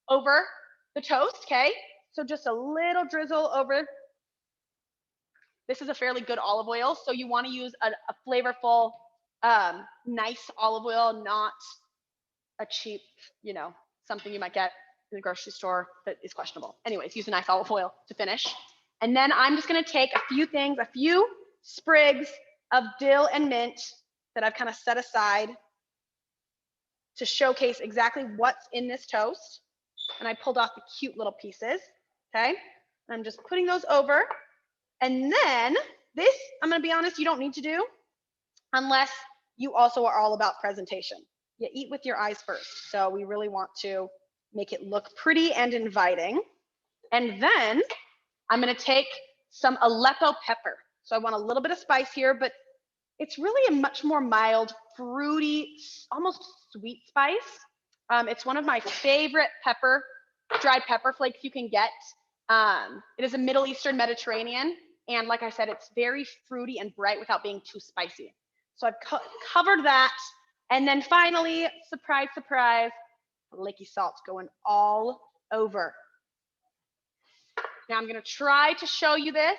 over the toast, okay? So just a little drizzle over. This is a fairly good olive oil, so you wanna use a flavorful, nice olive oil, not a cheap, you know, something you might get in the grocery store that is questionable. Anyways, use a nice olive oil to finish. And then I'm just gonna take a few things, a few sprigs of dill and mint that I've kind of set aside to showcase exactly what's in this toast. And I pulled off the cute little pieces, okay? And I'm just putting those over. And then this, I'm gonna be honest, you don't need to do unless you also are all about presentation. You eat with your eyes first. So we really want to make it look pretty and inviting. And then I'm gonna take some Aleppo pepper. So I want a little bit of spice here, but it's really a much more mild, fruity, almost sweet spice. It's one of my favorite dried pepper flakes you can get. It is a Middle Eastern Mediterranean. And like I said, it's very fruity and bright without being too spicy. So I've covered that. And then finally, surprise, surprise, flaky salt going all over. Now I'm gonna try to show you this.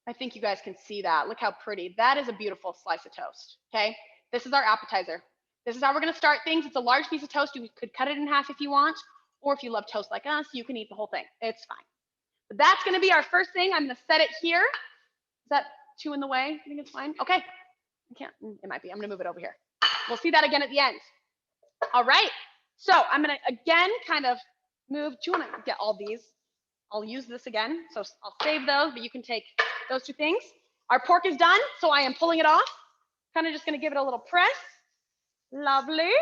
I think you guys can see that. Look how pretty. That is a beautiful slice of toast, okay? This is our appetizer. This is how we're gonna start things. It's a large piece of toast. You could cut it in half if you want, or if you love toast like us, you can eat the whole thing. It's fine. But that's gonna be our first thing. I'm gonna set it here. Is that too in the way? I think it's fine. Okay. I can't, it might be. I'm gonna move it over here. We'll see that again at the end. All right. So I'm gonna again kind of move. Do you wanna get all these? I'll use this again. So I'll save those, but you can take those two things. Our pork is done, so I am pulling it off. Kind of just gonna give it a little press. Lovely.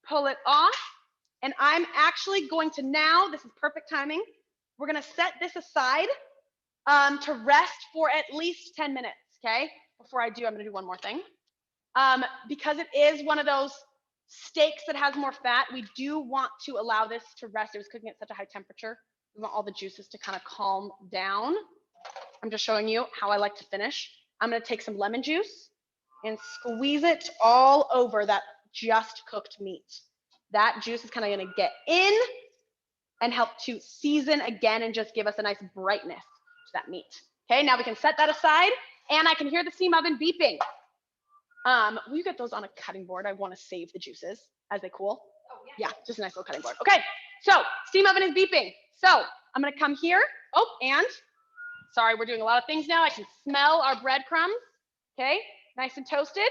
Pull it off. And I'm actually going to now, this is perfect timing, we're gonna set this aside to rest for at least 10 minutes, okay? Before I do, I'm gonna do one more thing. Because it is one of those steaks that has more fat, we do want to allow this to rest. It was cooking at such a high temperature. We want all the juices to kind of calm down. I'm just showing you how I like to finish. I'm gonna take some lemon juice and squeeze it all over that just cooked meat. That juice is kind of gonna get in and help to season again and just give us a nice brightness to that meat. Okay, now we can set that aside, and I can hear the steam oven beeping. Will you get those on a cutting board? I wanna save the juices as they cool. Oh, yeah, just a nice little cutting board. Okay, so steam oven is beeping. So I'm gonna come here. Oh, and sorry, we're doing a lot of things now. I can smell our breadcrumbs. Okay, nice and toasted.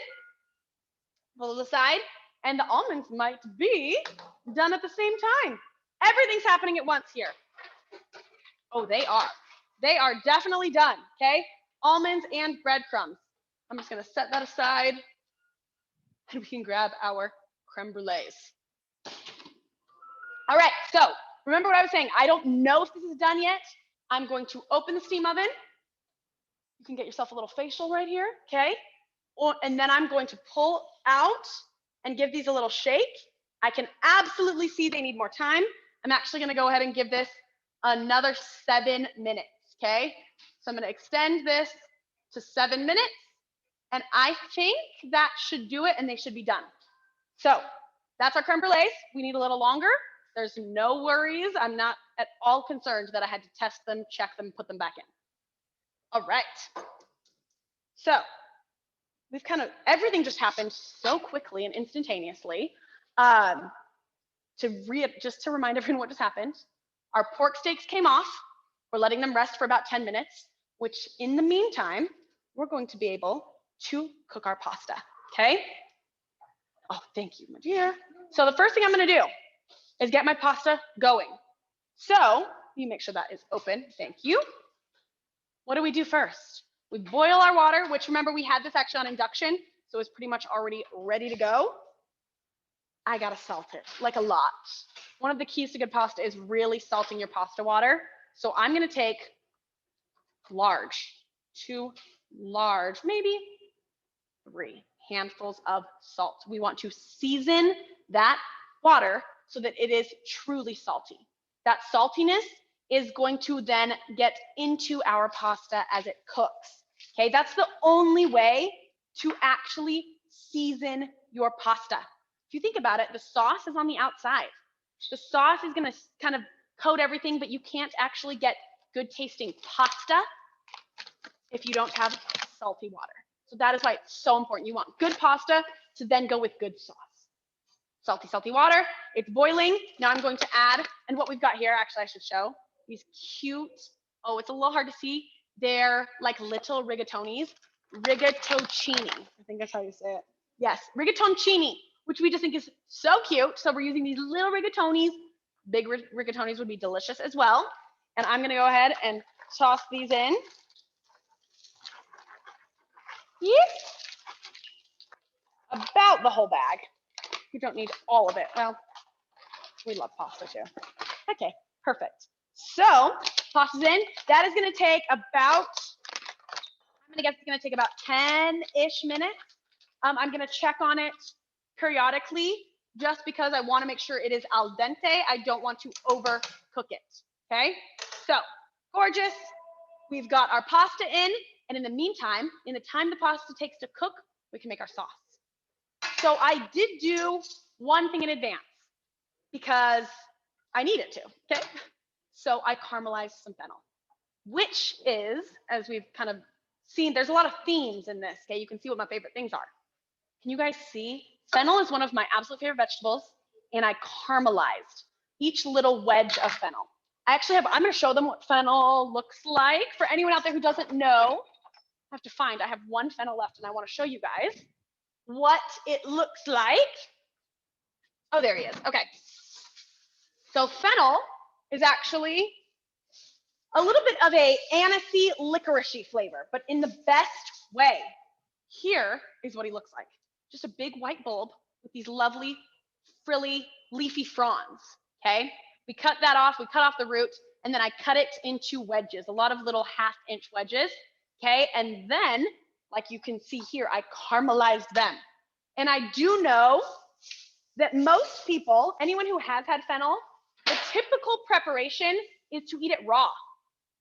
Pull it aside, and the almonds might be done at the same time. Everything's happening at once here. Oh, they are. They are definitely done, okay? Almonds and breadcrumbs. I'm just gonna set that aside, and we can grab our creme brulees. All right, so remember what I was saying. I don't know if this is done yet. I'm going to open the steam oven. You can get yourself a little facial right here, okay? And then I'm going to pull out and give these a little shake. I can absolutely see they need more time. I'm actually gonna go ahead and give this another 7 minutes, okay? So I'm gonna extend this to 7 minutes, and I think that should do it, and they should be done. So that's our creme brulees. We need a little longer. There's no worries. I'm not at all concerned that I had to test them, check them, put them back in. All right. So we've everything just happened so quickly and instantaneously. Just to remind everyone what just happened, our pork steaks came off. We're letting them rest for about 10 minutes, which in the meantime, we're going to be able to cook our pasta, okay? Oh, thank you, my dear. So the first thing I'm gonna do is get my pasta going. So you make sure that is open, thank you. What do we do first? We boil our water, which remember we had this actually on induction, so it's pretty much already ready to go. I gotta salt it, like a lot. One of the keys to good pasta is really salting your pasta water. So I'm gonna take two large, maybe 3 handfuls of salt. We want to season that water so that it is truly salty. That saltiness is going to then get into our pasta as it cooks. Okay, that's the only way to actually season your pasta. If you think about it, the sauce is on the outside. The sauce is gonna kind of coat everything, but you can't actually get good tasting pasta if you don't have salty water. So that is why it's so important. You want good pasta to then go with good sauce. Salty, salty water, it's boiling. Now I'm going to add, and what we've got here, actually I should show, these cute, oh, it's a little hard to see. They're like little rigatonis, rigatocini, I think that's how you say it. Yes, rigatoncini, which we just think is so cute. So we're using these little rigatonis. Big rigatonis would be delicious as well. And I'm gonna go ahead and toss these in. Yes. About the whole bag. You don't need all of it. Well, we love pasta too. Okay, perfect. So pasta's in. That is gonna take about, I'm gonna guess it's gonna take about 10-ish minutes. I'm gonna check on it periodically just because I wanna make sure it is al dente. I don't want to overcook it, okay? So, gorgeous. We've got our pasta in, and in the meantime, in the time the pasta takes to cook, we can make our sauce. So I did do one thing in advance because I needed to, okay? So I caramelized some fennel, which is, as we've kind of seen, there's a lot of themes in this, okay? You can see what my favorite things are. Can you guys see? Fennel is one of my absolute favorite vegetables, and I caramelized each little wedge of fennel. I'm gonna show them what fennel looks like. For anyone out there who doesn't know, I have one fennel left, and I wanna show you guys what it looks like. Oh, there he is, okay. So fennel is actually a little bit of a anisey, licoricey flavor, but in the best way. Here is what he looks like. Just a big white bulb with these lovely, frilly, leafy fronds, okay? We cut that off, we cut off the root, and then I cut it into wedges, a lot of little 1/2-inch wedges, okay? And then, like you can see here, I caramelized them. And I do know that most people, anyone who has had fennel, the typical preparation is to eat it raw.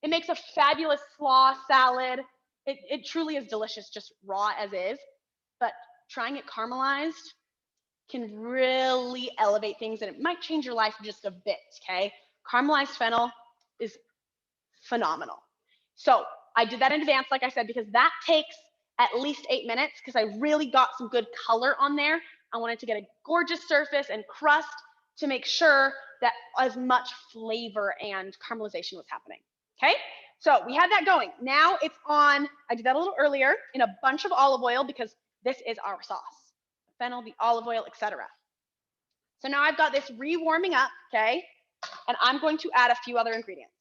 It makes a fabulous slaw salad. It truly is delicious just raw as is, but trying it caramelized can really elevate things, and it might change your life just a bit, okay? Caramelized fennel is phenomenal. So I did that in advance, like I said, because that takes at least 8 minutes because I really got some good color on there. I wanted to get a gorgeous surface and crust to make sure that as much flavor and caramelization was happening, okay? So we had that going. Now it's on, I did that a little earlier, in a bunch of olive oil because this is our sauce. The fennel, the olive oil, etc. So now I've got this re-warming up, okay? And I'm going to add a few other ingredients.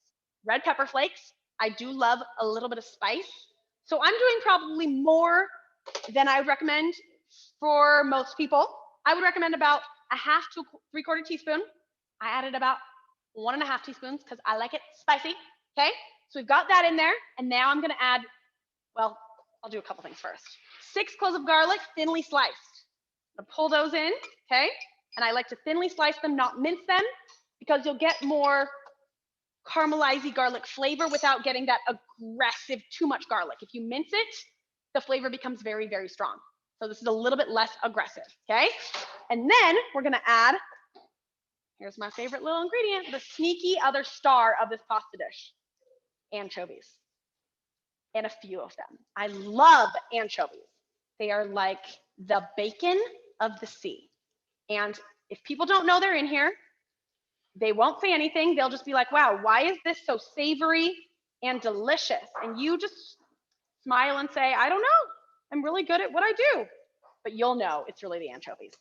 Red pepper flakes. I do love a little bit of spice. So I'm doing probably more than I would recommend for most people. I would recommend about 1/2 to 3/4 teaspoon. I added about 1.5 teaspoons because I like it spicy, okay? So we've got that in there, and now I'm gonna add, well, I'll do a couple things first. 6 cloves of garlic, thinly sliced. I'm gonna pull those in, okay? And I like to thinly slice them, not mince them, because you'll get more caramelized garlic flavor without getting that aggressive, too much garlic. If you mince it, the flavor becomes very, very strong. So this is a little bit less aggressive, okay? And then we're gonna add, here's my favorite little ingredient, the sneaky other star of this pasta dish, anchovies. And a few of them. I love anchovies. They are like the bacon of the sea. And if people don't know they're in here, they won't say anything. They'll just be like, wow, why is this so savory and delicious? And you just smile and say, I don't know. I'm really good at what I do. But you'll know it's really the anchovies.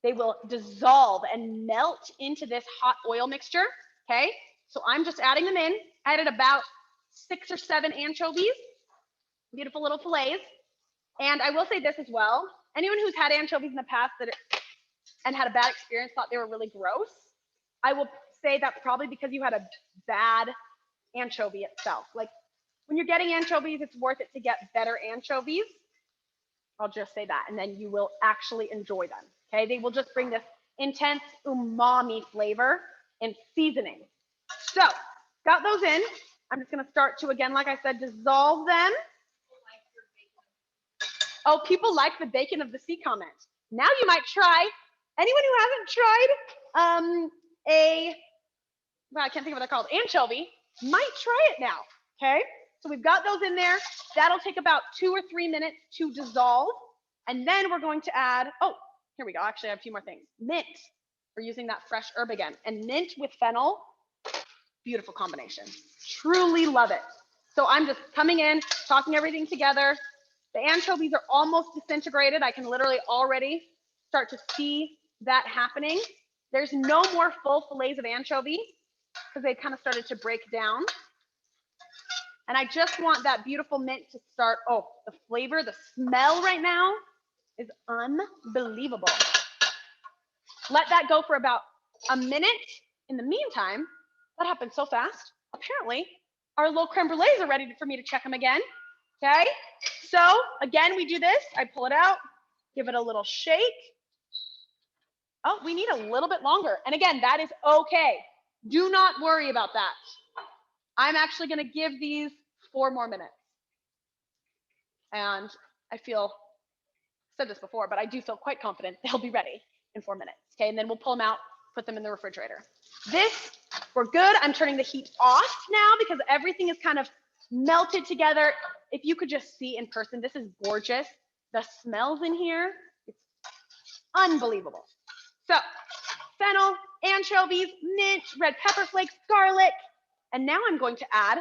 They will dissolve and melt into this hot oil mixture, okay? So I'm just adding them in. I added about 6 or 7 anchovies, beautiful little fillets. And I will say this as well. Anyone who's had anchovies in the past and had a bad experience, thought they were really gross, I will say that's probably because you had a bad anchovy itself. Like when you're getting anchovies, it's worth it to get better anchovies. I'll just say that, and then you will actually enjoy them, okay? They will just bring this intense umami flavor and seasoning. So, got those in. I'm just gonna start to, again, like I said, dissolve them. Oh, people like the bacon of the sea comment. Now you might try, anyone who hasn't tried well, I can't think of what they're called, anchovy, might try it now, okay? So we've got those in there. That'll take about 2 or 3 minutes to dissolve. And then we're going to add, oh, here we go. Actually, I have a few more things. Mint. We're using that fresh herb again. And mint with fennel, beautiful combination. Truly love it. So I'm just coming in, tossing everything together. The anchovies are almost disintegrated. I can literally already start to see that happening. There's no more full fillets of anchovy because they kind of started to break down. And I just want that beautiful mint to start, oh, the flavor, the smell right now is unbelievable. Let that go for about a minute. In the meantime, that happened so fast. Apparently, our little creme brulees are ready for me to check them again, okay? So again, we do this. I pull it out, give it a little shake. Oh, we need a little bit longer. And again, that is okay. Do not worry about that. I'm actually gonna give these 4 more minutes. And I feel, I've said this before, but I do feel quite confident they'll be ready in 4 minutes, okay? And then we'll pull them out, put them in the refrigerator. This, we're good. I'm turning the heat off now because everything is kind of melted together. If you could just see in person, this is gorgeous. The smells in here, it's unbelievable. So, fennel, anchovies, mint, red pepper flakes, garlic, and now I'm going to add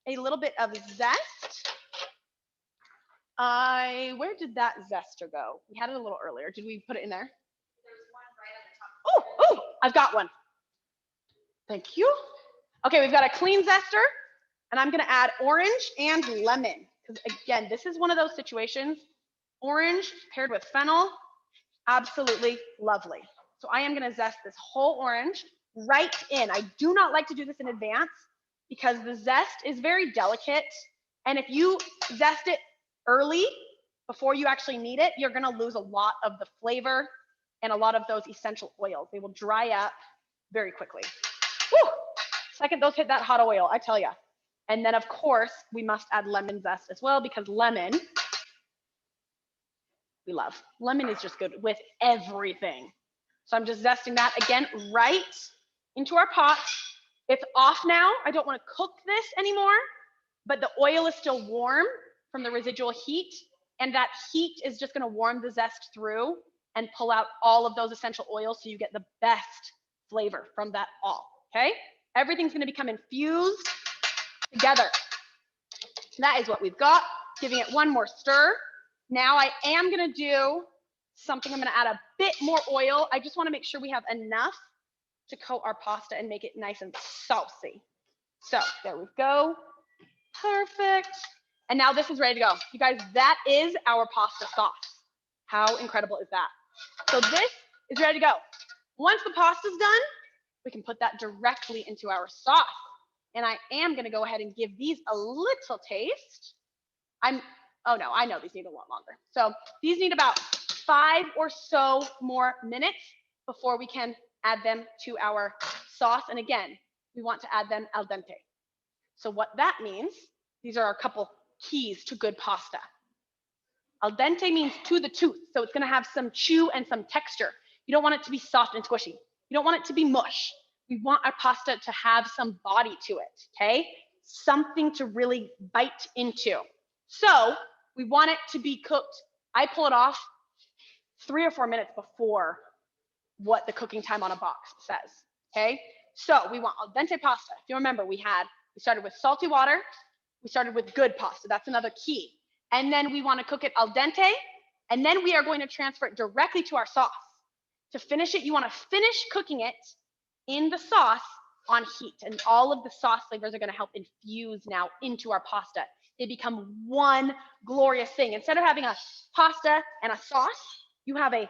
a little bit of zest. Where did that zester go? We had it a little earlier. Did we put it in there? There's one right at the top. Oh, I've got one. Thank you. Okay, we've got a clean zester, and I'm gonna add orange and lemon. Because again, this is one of those situations, orange paired with fennel, absolutely lovely. So I am gonna zest this whole orange right in. I do not like to do this in advance because the zest is very delicate. And if you zest it early, before you actually need it, you're gonna lose a lot of the flavor and a lot of those essential oils. They will dry up very quickly. Woo! Second those hit that hot oil, I tell you. And then of course, we must add lemon zest as well because lemon, we love. Lemon is just good with everything. So I'm just zesting that again right into our pot. It's off now. I don't want to cook this anymore, but the oil is still warm from the residual heat. And that heat is just going to warm the zest through and pull out all of those essential oils so you get the best flavor from that all, okay? Everything's going to become infused together. That is what we've got. Giving it one more stir. Now I am going to do something. I'm going to add a bit more oil. I just want to make sure we have enough to coat our pasta and make it nice and saucy. So there we go. Perfect. And now this is ready to go. You guys, that is our pasta sauce. How incredible is that? So this is ready to go. Once the pasta's done, we can put that directly into our sauce. And I am going to go ahead and give these a little taste. Oh no, I know these need a lot longer. So these need about 5 or so more minutes. before we can add them to our sauce. And again, we want to add them al dente. So what that means, these are a couple keys to good pasta. Al dente means to the tooth, so it's gonna have some chew and some texture. You don't want it to be soft and squishy. You don't want it to be mush. We want our pasta to have some body to it, okay? Something to really bite into. So we want it to be cooked. I pull it off 3 or 4 minutes before what the cooking time on a box says, okay? So we want al dente pasta. If you remember, we started with salty water, we started with good pasta. That's another key. And then we want to cook it al dente, and then we are going to transfer it directly to our sauce. To finish it, you want to finish cooking it in the sauce on heat, and all of the sauce flavors are going to help infuse now into our pasta. They become one glorious thing. Instead of having a pasta and a sauce, you have a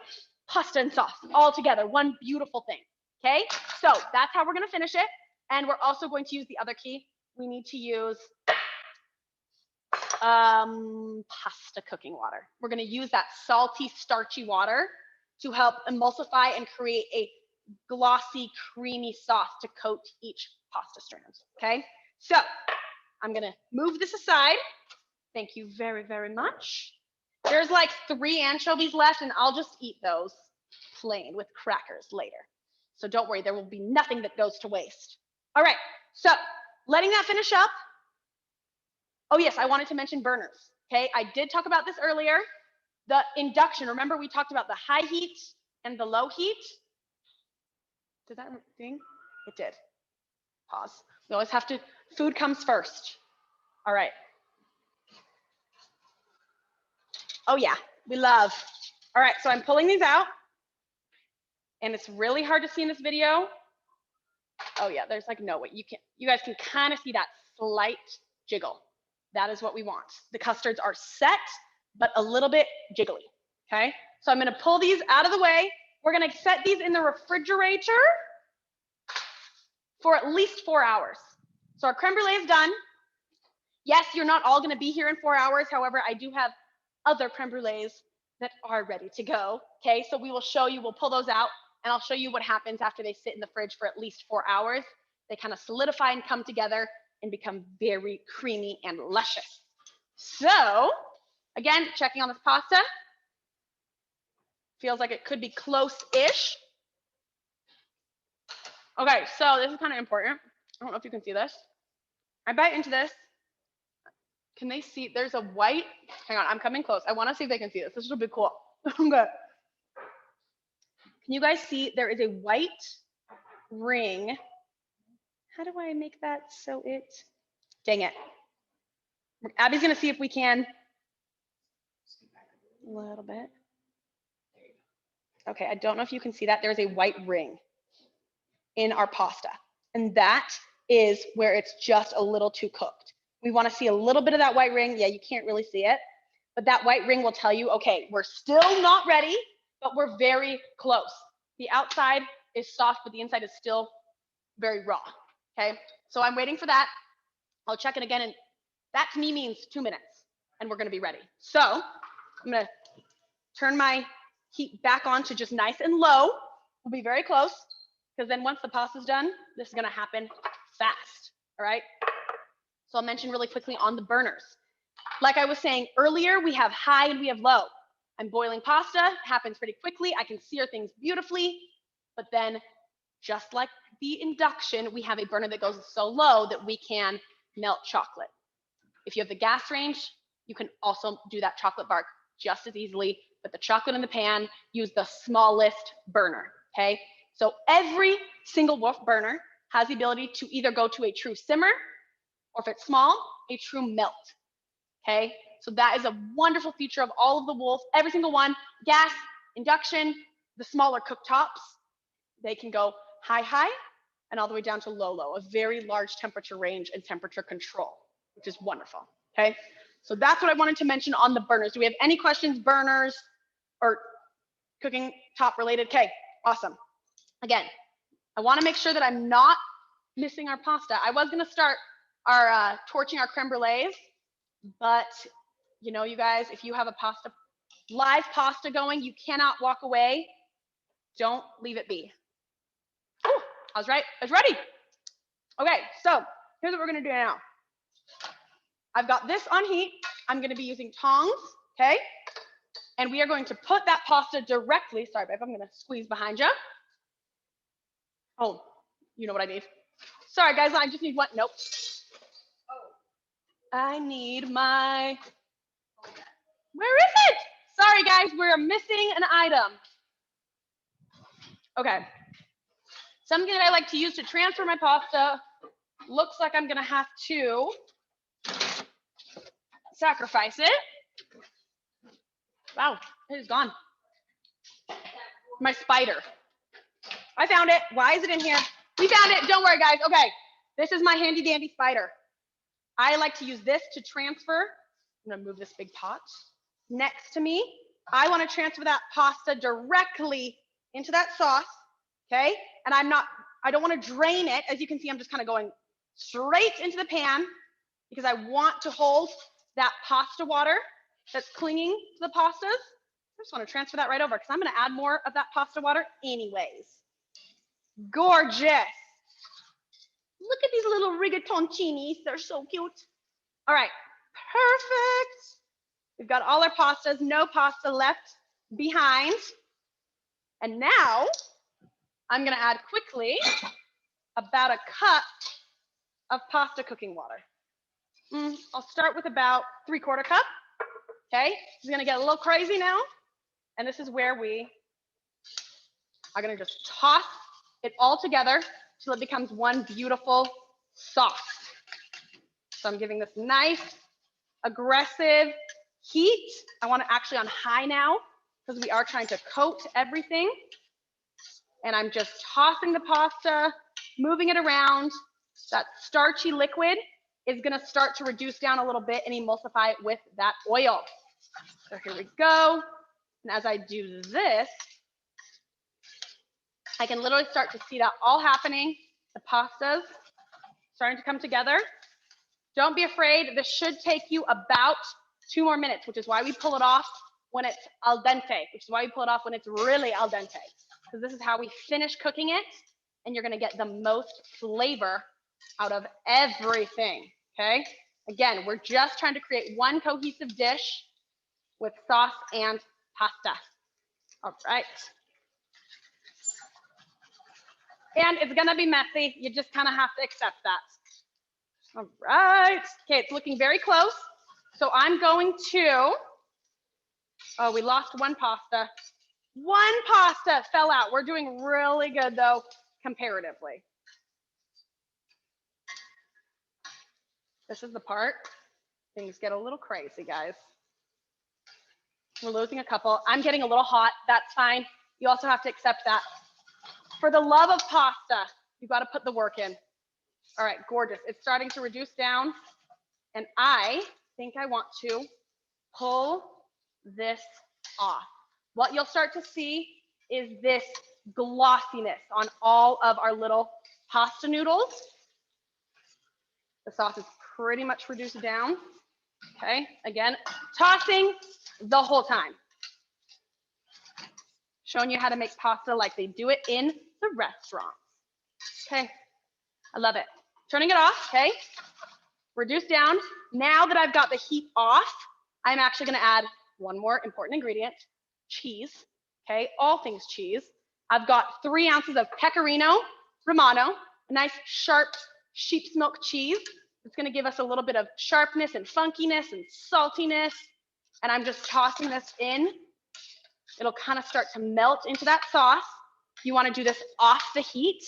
pasta and sauce all together, one beautiful thing, okay? So that's how we're going to finish it, and we're also going to use the other key. We need to use pasta cooking water. We're going to use that salty, starchy water to help emulsify and create a glossy, creamy sauce to coat each pasta strand, okay? So I'm going to move this aside. Thank you very, very much. There's like 3 anchovies left, and I'll just eat those plain with crackers later. So don't worry, there will be nothing that goes to waste. All right, so letting that finish up. Oh yes, I wanted to mention burners, okay? I did talk about this earlier. The induction, remember we talked about the high heat and the low heat? Did that ding? It did. Pause. We always have to, food comes first. All right. Oh yeah, we love. All right, so I'm pulling these out, and it's really hard to see in this video. Oh yeah, there's like no way. You guys can kind of see that slight jiggle. That is what we want. The custards are set, but a little bit jiggly, okay? So I'm gonna pull these out of the way. We're gonna set these in the refrigerator for at least 4 hours. So our creme brulee is done. Yes, you're not all gonna be here in 4 hours. However, I do have other creme brulees that are ready to go, okay? So we will show you, we'll pull those out, and I'll show you what happens after they sit in the fridge for at least 4 hours. They kind of solidify and come together and become very creamy and luscious. So, again, checking on this pasta. Feels like it could be close-ish. Okay, so this is kind of important. I don't know if you can see this. I bite into this. Can they see? There's a white, hang on, I'm coming close. I want to see if they can see this. This will be cool. Okay. Can you guys see there is a white ring? How do I make that so it, dang it. Abby's gonna see if we can, a little bit. Okay, I don't know if you can see that. There's a white ring in our pasta, and that is where it's just a little too cooked. We wanna see a little bit of that white ring. Yeah, you can't really see it, but that white ring will tell you, okay, we're still not ready, but we're very close. The outside is soft, but the inside is still very raw, okay? So I'm waiting for that. I'll check it again, and that to me means 2 minutes, and we're gonna be ready. So I'm gonna turn my heat back on to just nice and low. We'll be very close, because then once the pasta's done, this is gonna happen fast, all right? So I'll mention really quickly on the burners. Like I was saying earlier, we have high and we have low. I'm boiling pasta, happens pretty quickly. I can sear things beautifully, but then just like the induction, we have a burner that goes so low that we can melt chocolate. If you have the gas range, you can also do that chocolate bark just as easily. Put the chocolate in the pan, use the smallest burner, okay? So every single Wolf burner has the ability to either go to a true simmer, or if it's small, a true melt, okay? So that is a wonderful feature of all of the Wolf, every single one, gas, induction, the smaller cooktops, they can go high, and all the way down to low, a very large temperature range and temperature control, which is wonderful, okay? So that's what I wanted to mention on the burners. Do we have any questions, burners, or cooking top related? Okay, awesome. Again, I wanna make sure that I'm not missing our pasta. I was gonna start our torching our creme brulees, but you know, you guys, if you have a live pasta going, you cannot walk away Don't leave it be. Oh, I was right. It's ready. Okay, so here's what we're gonna do now. I've got this on heat. I'm gonna be using tongs, okay? And we are going to put that pasta directly, sorry babe, I'm gonna squeeze behind you. Oh, you know what I need. Sorry guys, I just need one, nope. I need my, where is it? Sorry guys, we're missing an item. Okay, something that I like to use to transfer my pasta. Looks like I'm gonna have to sacrifice it. Wow, it is gone. My spider. I found it. Why is it in here? We found it. Don't worry, guys. Okay, this is my handy dandy spider. I like to use this to transfer. I'm gonna move this big pot next to me. I want to transfer that pasta directly into that sauce, okay? And I don't want to drain it. As you can see, I'm just kind of going straight into the pan because I want to hold that pasta water that's clinging to the pastas. I just want to transfer that right over because I'm going to add more of that pasta water anyways. Gorgeous. Look at these little rigatoncinis. They're so cute. All right, perfect. We've got all our pastas, no pasta left behind. And now I'm going to add quickly about a cup of pasta cooking water. I'll start with about 3/4 cup. Okay, it's going to get a little crazy now. And this is where we are going to just toss it all together till it becomes one beautiful sauce. So I'm giving this nice, aggressive heat. I want it actually on high now because we are trying to coat everything. And I'm just tossing the pasta, moving it around. That starchy liquid is going to start to reduce down a little bit and emulsify it with that oil. So here we go. And as I do this, I can literally start to see that all happening. The pastas starting to come together. Don't be afraid. This should take you about 2 more minutes, which is why we pull it off when it's al dente, which is why we pull it off when it's really al dente. Because this is how we finish cooking it, and you're going to get the most flavor out of everything, okay? Again, we're just trying to create one cohesive dish with sauce and pasta. All right. And it's gonna be messy. You just kind of have to accept that. All right. Okay, it's looking very close. So I'm going to, oh, we lost one pasta. One pasta fell out. We're doing really good though, comparatively. This is the part. Things get a little crazy, guys. We're losing a couple. I'm getting a little hot. That's fine. You also have to accept that. For the love of pasta, you've got to put the work in. All right, gorgeous. It's starting to reduce down. And I think I want to pull this off. What you'll start to see is this glossiness on all of our little pasta noodles. The sauce is pretty much reduced down. Okay, again, tossing the whole time. Showing you how to make pasta like they do it in the restaurants. Okay, I love it. Turning it off, okay? Reduce down. Now that I've got the heat off, I'm actually gonna add one more important ingredient, cheese, okay? All things cheese. I've got 3 ounces of Pecorino Romano, a nice sharp sheep's milk cheese. It's gonna give us a little bit of sharpness and funkiness and saltiness. And I'm just tossing this in. It'll kind of start to melt into that sauce. You want to do this off the heat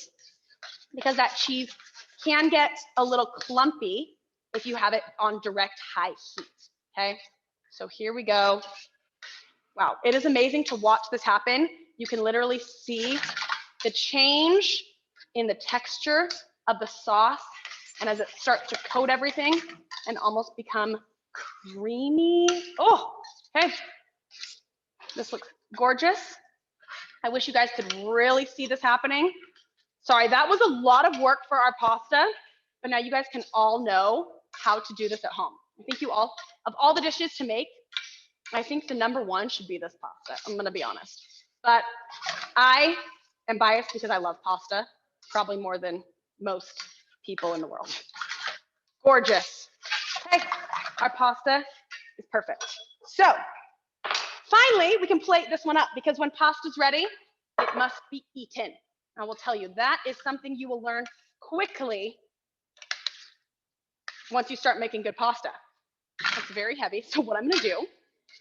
because that cheese can get a little clumpy if you have it on direct high heat, okay? So here we go. Wow, it is amazing to watch this happen. You can literally see the change in the texture of the sauce and as it starts to coat everything and almost become creamy. Oh, okay. This looks gorgeous. I wish you guys could really see this happening. Sorry, that was a lot of work for our pasta, but now you guys can all know how to do this at home. I think you all, of all the dishes to make, I think the #1 should be this pasta. I'm gonna be honest. but I am biased because I love pasta, probably more than most people in the world. Gorgeous. Okay, our pasta is perfect. So finally, we can plate this one up because when pasta's ready, it must be eaten. I will tell you, that is something you will learn quickly once you start making good pasta. It's very heavy, so what I'm gonna do,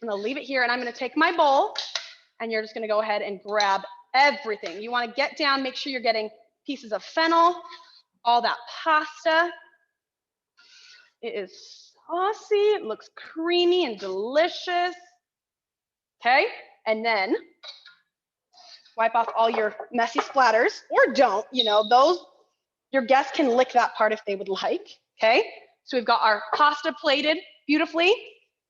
I'm gonna leave it here and I'm gonna take my bowl and you're just gonna go ahead and grab everything. You wanna get down, make sure you're getting pieces of fennel, all that pasta. It is saucy, it looks creamy and delicious. Okay, and then wipe off all your messy splatters, or don't, you know, those, your guests can lick that part if they would like, okay? So we've got our pasta plated beautifully,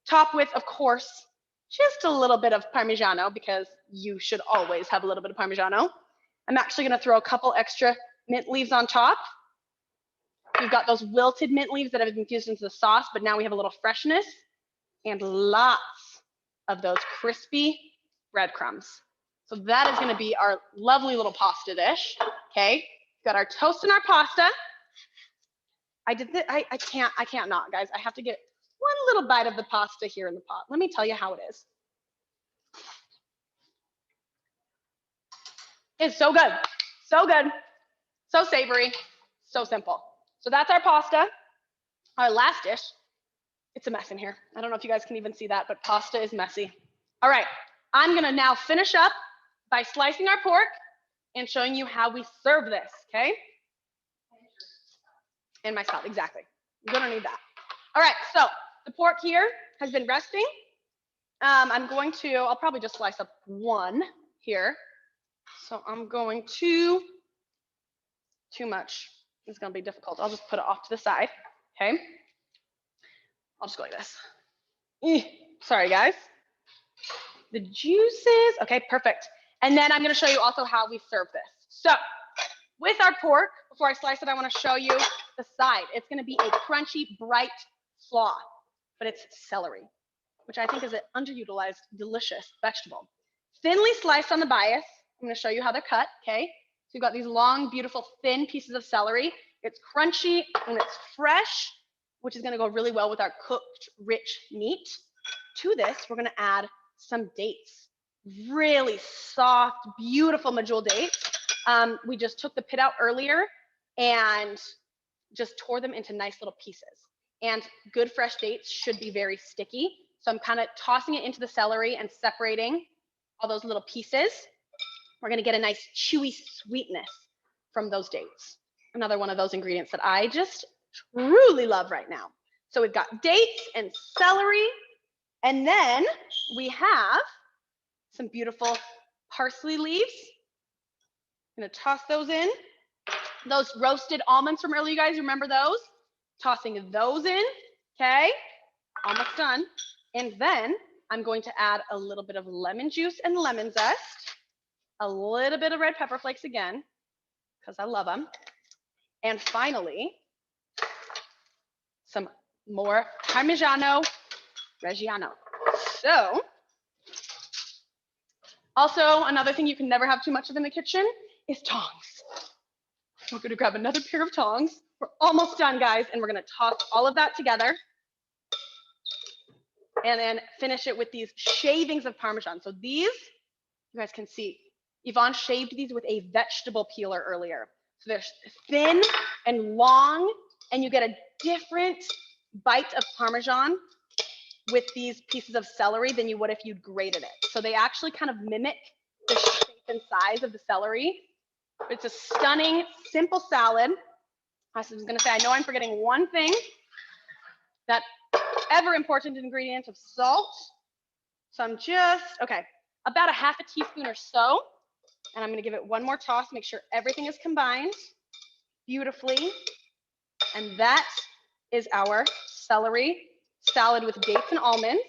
top with, of course, just a little bit of Parmigiano, because you should always have a little bit of Parmigiano. I'm actually gonna throw a couple extra mint leaves on top. We've got those wilted mint leaves that have been infused into the sauce, but now we have a little freshness, and lots of those crispy breadcrumbs. So that is gonna be our lovely little pasta dish, okay? Got our toast and our pasta. I can't not, guys. I have to get one little bite of the pasta here in the pot. Let me tell you how it is. It's so good, so good, so savory, so simple. So that's our pasta. Our last dish, it's a mess in here. I don't know if you guys can even see that, but pasta is messy. All right, I'm gonna now finish up by slicing our pork and showing you how we serve this, okay? And my salt, exactly. You're gonna need that. All right, so the pork here has been resting. I'll probably just slice up one here. So I'm going to, too much is gonna be difficult. I'll just put it off to the side, okay? I'll just go like this. Sorry, guys. The juices, okay, perfect. And then I'm gonna show you also how we serve this. So with our pork, before I slice it, I wanna show you the side. It's gonna be a crunchy, bright slaw, but it's celery, which I think is an underutilized, delicious vegetable. Thinly sliced on the bias. I'm gonna show you how they're cut, okay? So you've got these long, beautiful, thin pieces of celery. It's crunchy and it's fresh, which is gonna go really well with our cooked, rich meat. To this, we're gonna add some dates. Really soft, beautiful medjool dates. We just took the pit out earlier and just tore them into nice little pieces. And good fresh dates should be very sticky. So I'm kind of tossing it into the celery and separating all those little pieces. We're gonna get a nice chewy sweetness from those dates. Another one of those ingredients that I just truly love right now. So we've got dates and celery, and then we have some beautiful parsley leaves. I'm gonna toss those in. Those roasted almonds from earlier, you guys remember those? Tossing those in, okay? Almost done. And then I'm going to add a little bit of lemon juice and lemon zest, a little bit of red pepper flakes again, because I love them. And finally, some more Parmigiano Reggiano. So, also another thing you can never have too much of in the kitchen is tongs. We're gonna grab another pair of tongs. We're almost done, guys, and we're gonna toss all of that together and then finish it with these shavings of Parmesan. So these, you guys can see, Yvonne shaved these with a vegetable peeler earlier. So they're thin and long, and you get a different bite of Parmesan with these pieces of celery than you would if you'd grated it. So they actually kind of mimic the shape and size of the celery. It's a stunning, simple salad. I was gonna say, I know I'm forgetting one thing, that ever important ingredient of salt. So I'm just, okay, about a half a teaspoon or so. And I'm gonna give it one more toss, make sure everything is combined beautifully. And that is our celery salad with dates and almonds.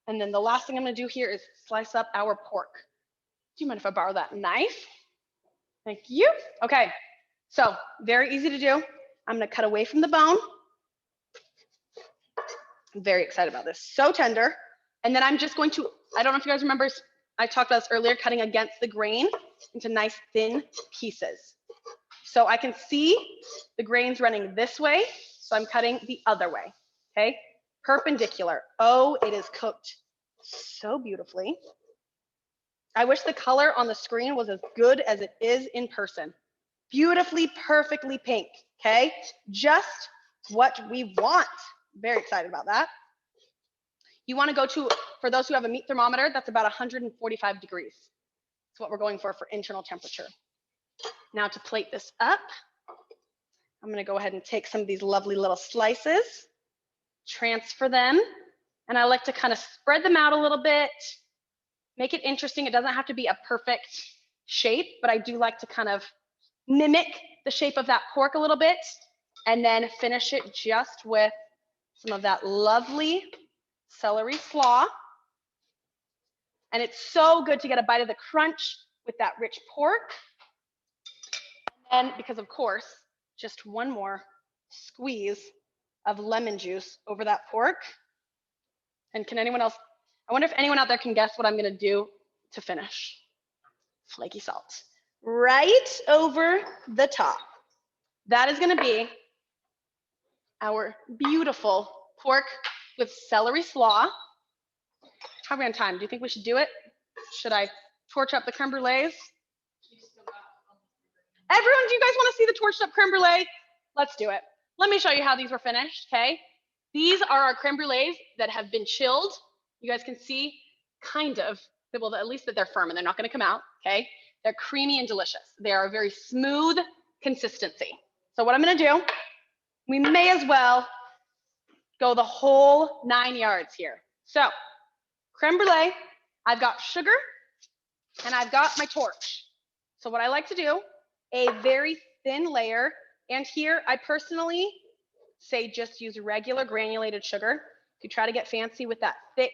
And then the last thing I'm gonna do here is slice up our pork. Do you mind if I borrow that knife? Thank you. Okay, so very easy to do. I'm gonna cut away from the bone. I'm very excited about this, so tender. And then I'm just going to, I don't know if you guys remember I talked about this earlier, cutting against the grain into nice thin pieces. So I can see the grains running this way, so I'm cutting the other way, okay? Perpendicular. Oh, it is cooked so beautifully. I wish the color on the screen was as good as it is in person. Beautifully, perfectly pink, okay? Just what we want. Very excited about that. You want to go to, for those who have a meat thermometer, that's about 145 degrees. That's what we're going for internal temperature. Now to plate this up, I'm going to go ahead and take some of these lovely little slices, transfer them, and I like to kind of spread them out a little bit, make it interesting. It doesn't have to be a perfect shape, but I do like to kind of mimic the shape of that pork a little bit, and then finish it just with some of that lovely celery slaw. And it's so good to get a bite of the crunch with that rich pork. And because of course, just one more squeeze of lemon juice over that pork. And can anyone else, I wonder if anyone out there can guess what I'm gonna do to finish. Flaky salt, right over the top. That is gonna be our beautiful pork with celery slaw. How are we on time? Do you think we should do it? Should I torch up the creme brulees? Everyone, do you guys want to see the torched up creme brulee? Let's do it. Let me show you how these were finished, okay? These are our creme brulees that have been chilled. You guys can see kind of, well, at least that they're firm and they're not going to come out, okay? They're creamy and delicious. They are a very smooth consistency. So what I'm going to do, we may as well go the whole 9 yards here. So creme brulee, I've got sugar and I've got my torch. So what I like to do, a very thin layer, and here I personally say just use regular granulated sugar. If you try to get fancy with that thick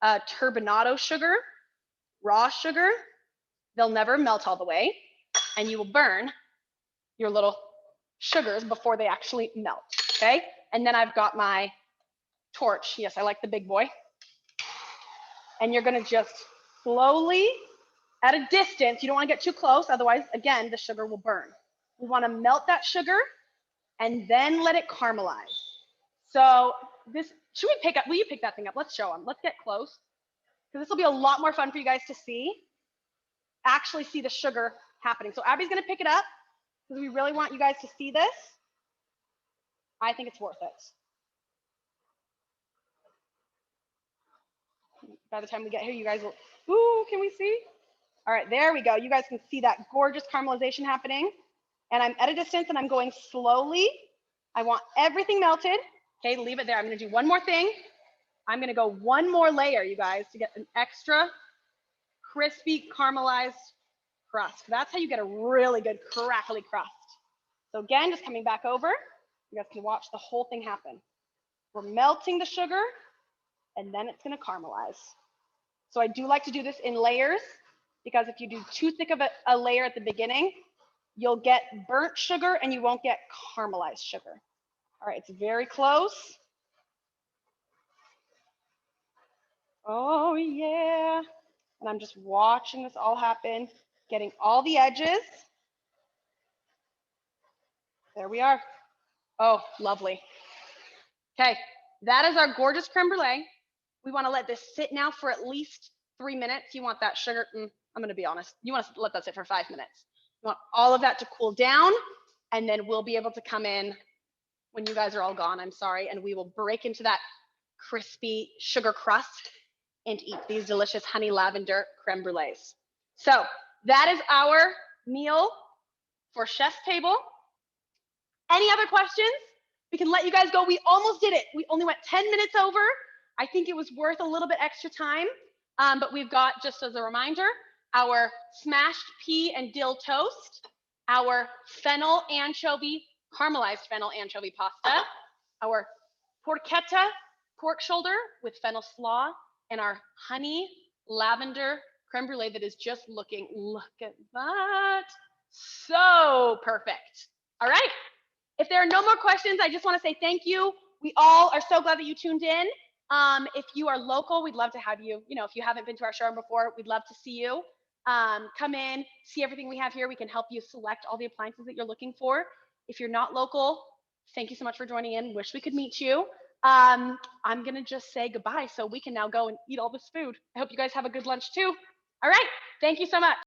turbinado sugar, raw sugar, they'll never melt all the way, and you will burn your little sugars before they actually melt, okay? And then I've got my torch. Yes, I like the big boy. And you're gonna just slowly, at a distance, you don't wanna get too close, otherwise, again, the sugar will burn. We wanna melt that sugar and then let it caramelize. So this, should we pick up, will you pick that thing up? Let's show them, let's get close. Because this will be a lot more fun for you guys to see, actually see the sugar happening. So Abby's gonna pick it up because we really want you guys to see this. I think it's worth it. By the time we get here, you guys will, ooh, can we see? All right, there we go. You guys can see that gorgeous caramelization happening. And I'm at a distance and I'm going slowly. I want everything melted. Okay, leave it there. I'm gonna do one more thing. I'm gonna go one more layer, you guys, to get an extra crispy caramelized crust. That's how you get a really good crackly crust. So again, just coming back over, you guys can watch the whole thing happen. We're melting the sugar and then it's gonna caramelize. So I do like to do this in layers because if you do too thick of a layer at the beginning, you'll get burnt sugar and you won't get caramelized sugar. All right, it's very close. Oh yeah. And I'm just watching this all happen, getting all the edges. There we are. Oh, lovely. Okay, that is our gorgeous creme brulee. We want to let this sit now for at least 3 minutes. You want that sugar, I'm going to be honest, you want to let that sit for 5 minutes. You want all of that to cool down, and then we'll be able to come in when you guys are all gone, I'm sorry, and we will break into that crispy sugar crust and eat these delicious honey lavender creme brulees. So that is our meal for chef's table. Any other questions? We can let you guys go. We almost did it. We only went 10 minutes over. I think it was worth a little bit extra time, but we've got, just as a reminder, our smashed pea and dill toast, our fennel anchovy, caramelized fennel anchovy pasta, our porchetta pork shoulder with fennel slaw, and our honey lavender creme brulee that is just looking, look at that, so perfect. All right, if there are no more questions, I just want to say thank you. We all are so glad that you tuned in. If you are local, we'd love to have you. You know, if you haven't been to our showroom before, we'd love to see you. Come in, see everything we have here. We can help you select all the appliances that you're looking for. If you're not local, thank you so much for joining in. Wish we could meet you. I'm going to just say goodbye so we can now go and eat all this food. I hope you guys have a good lunch too. All right. Thank you so much.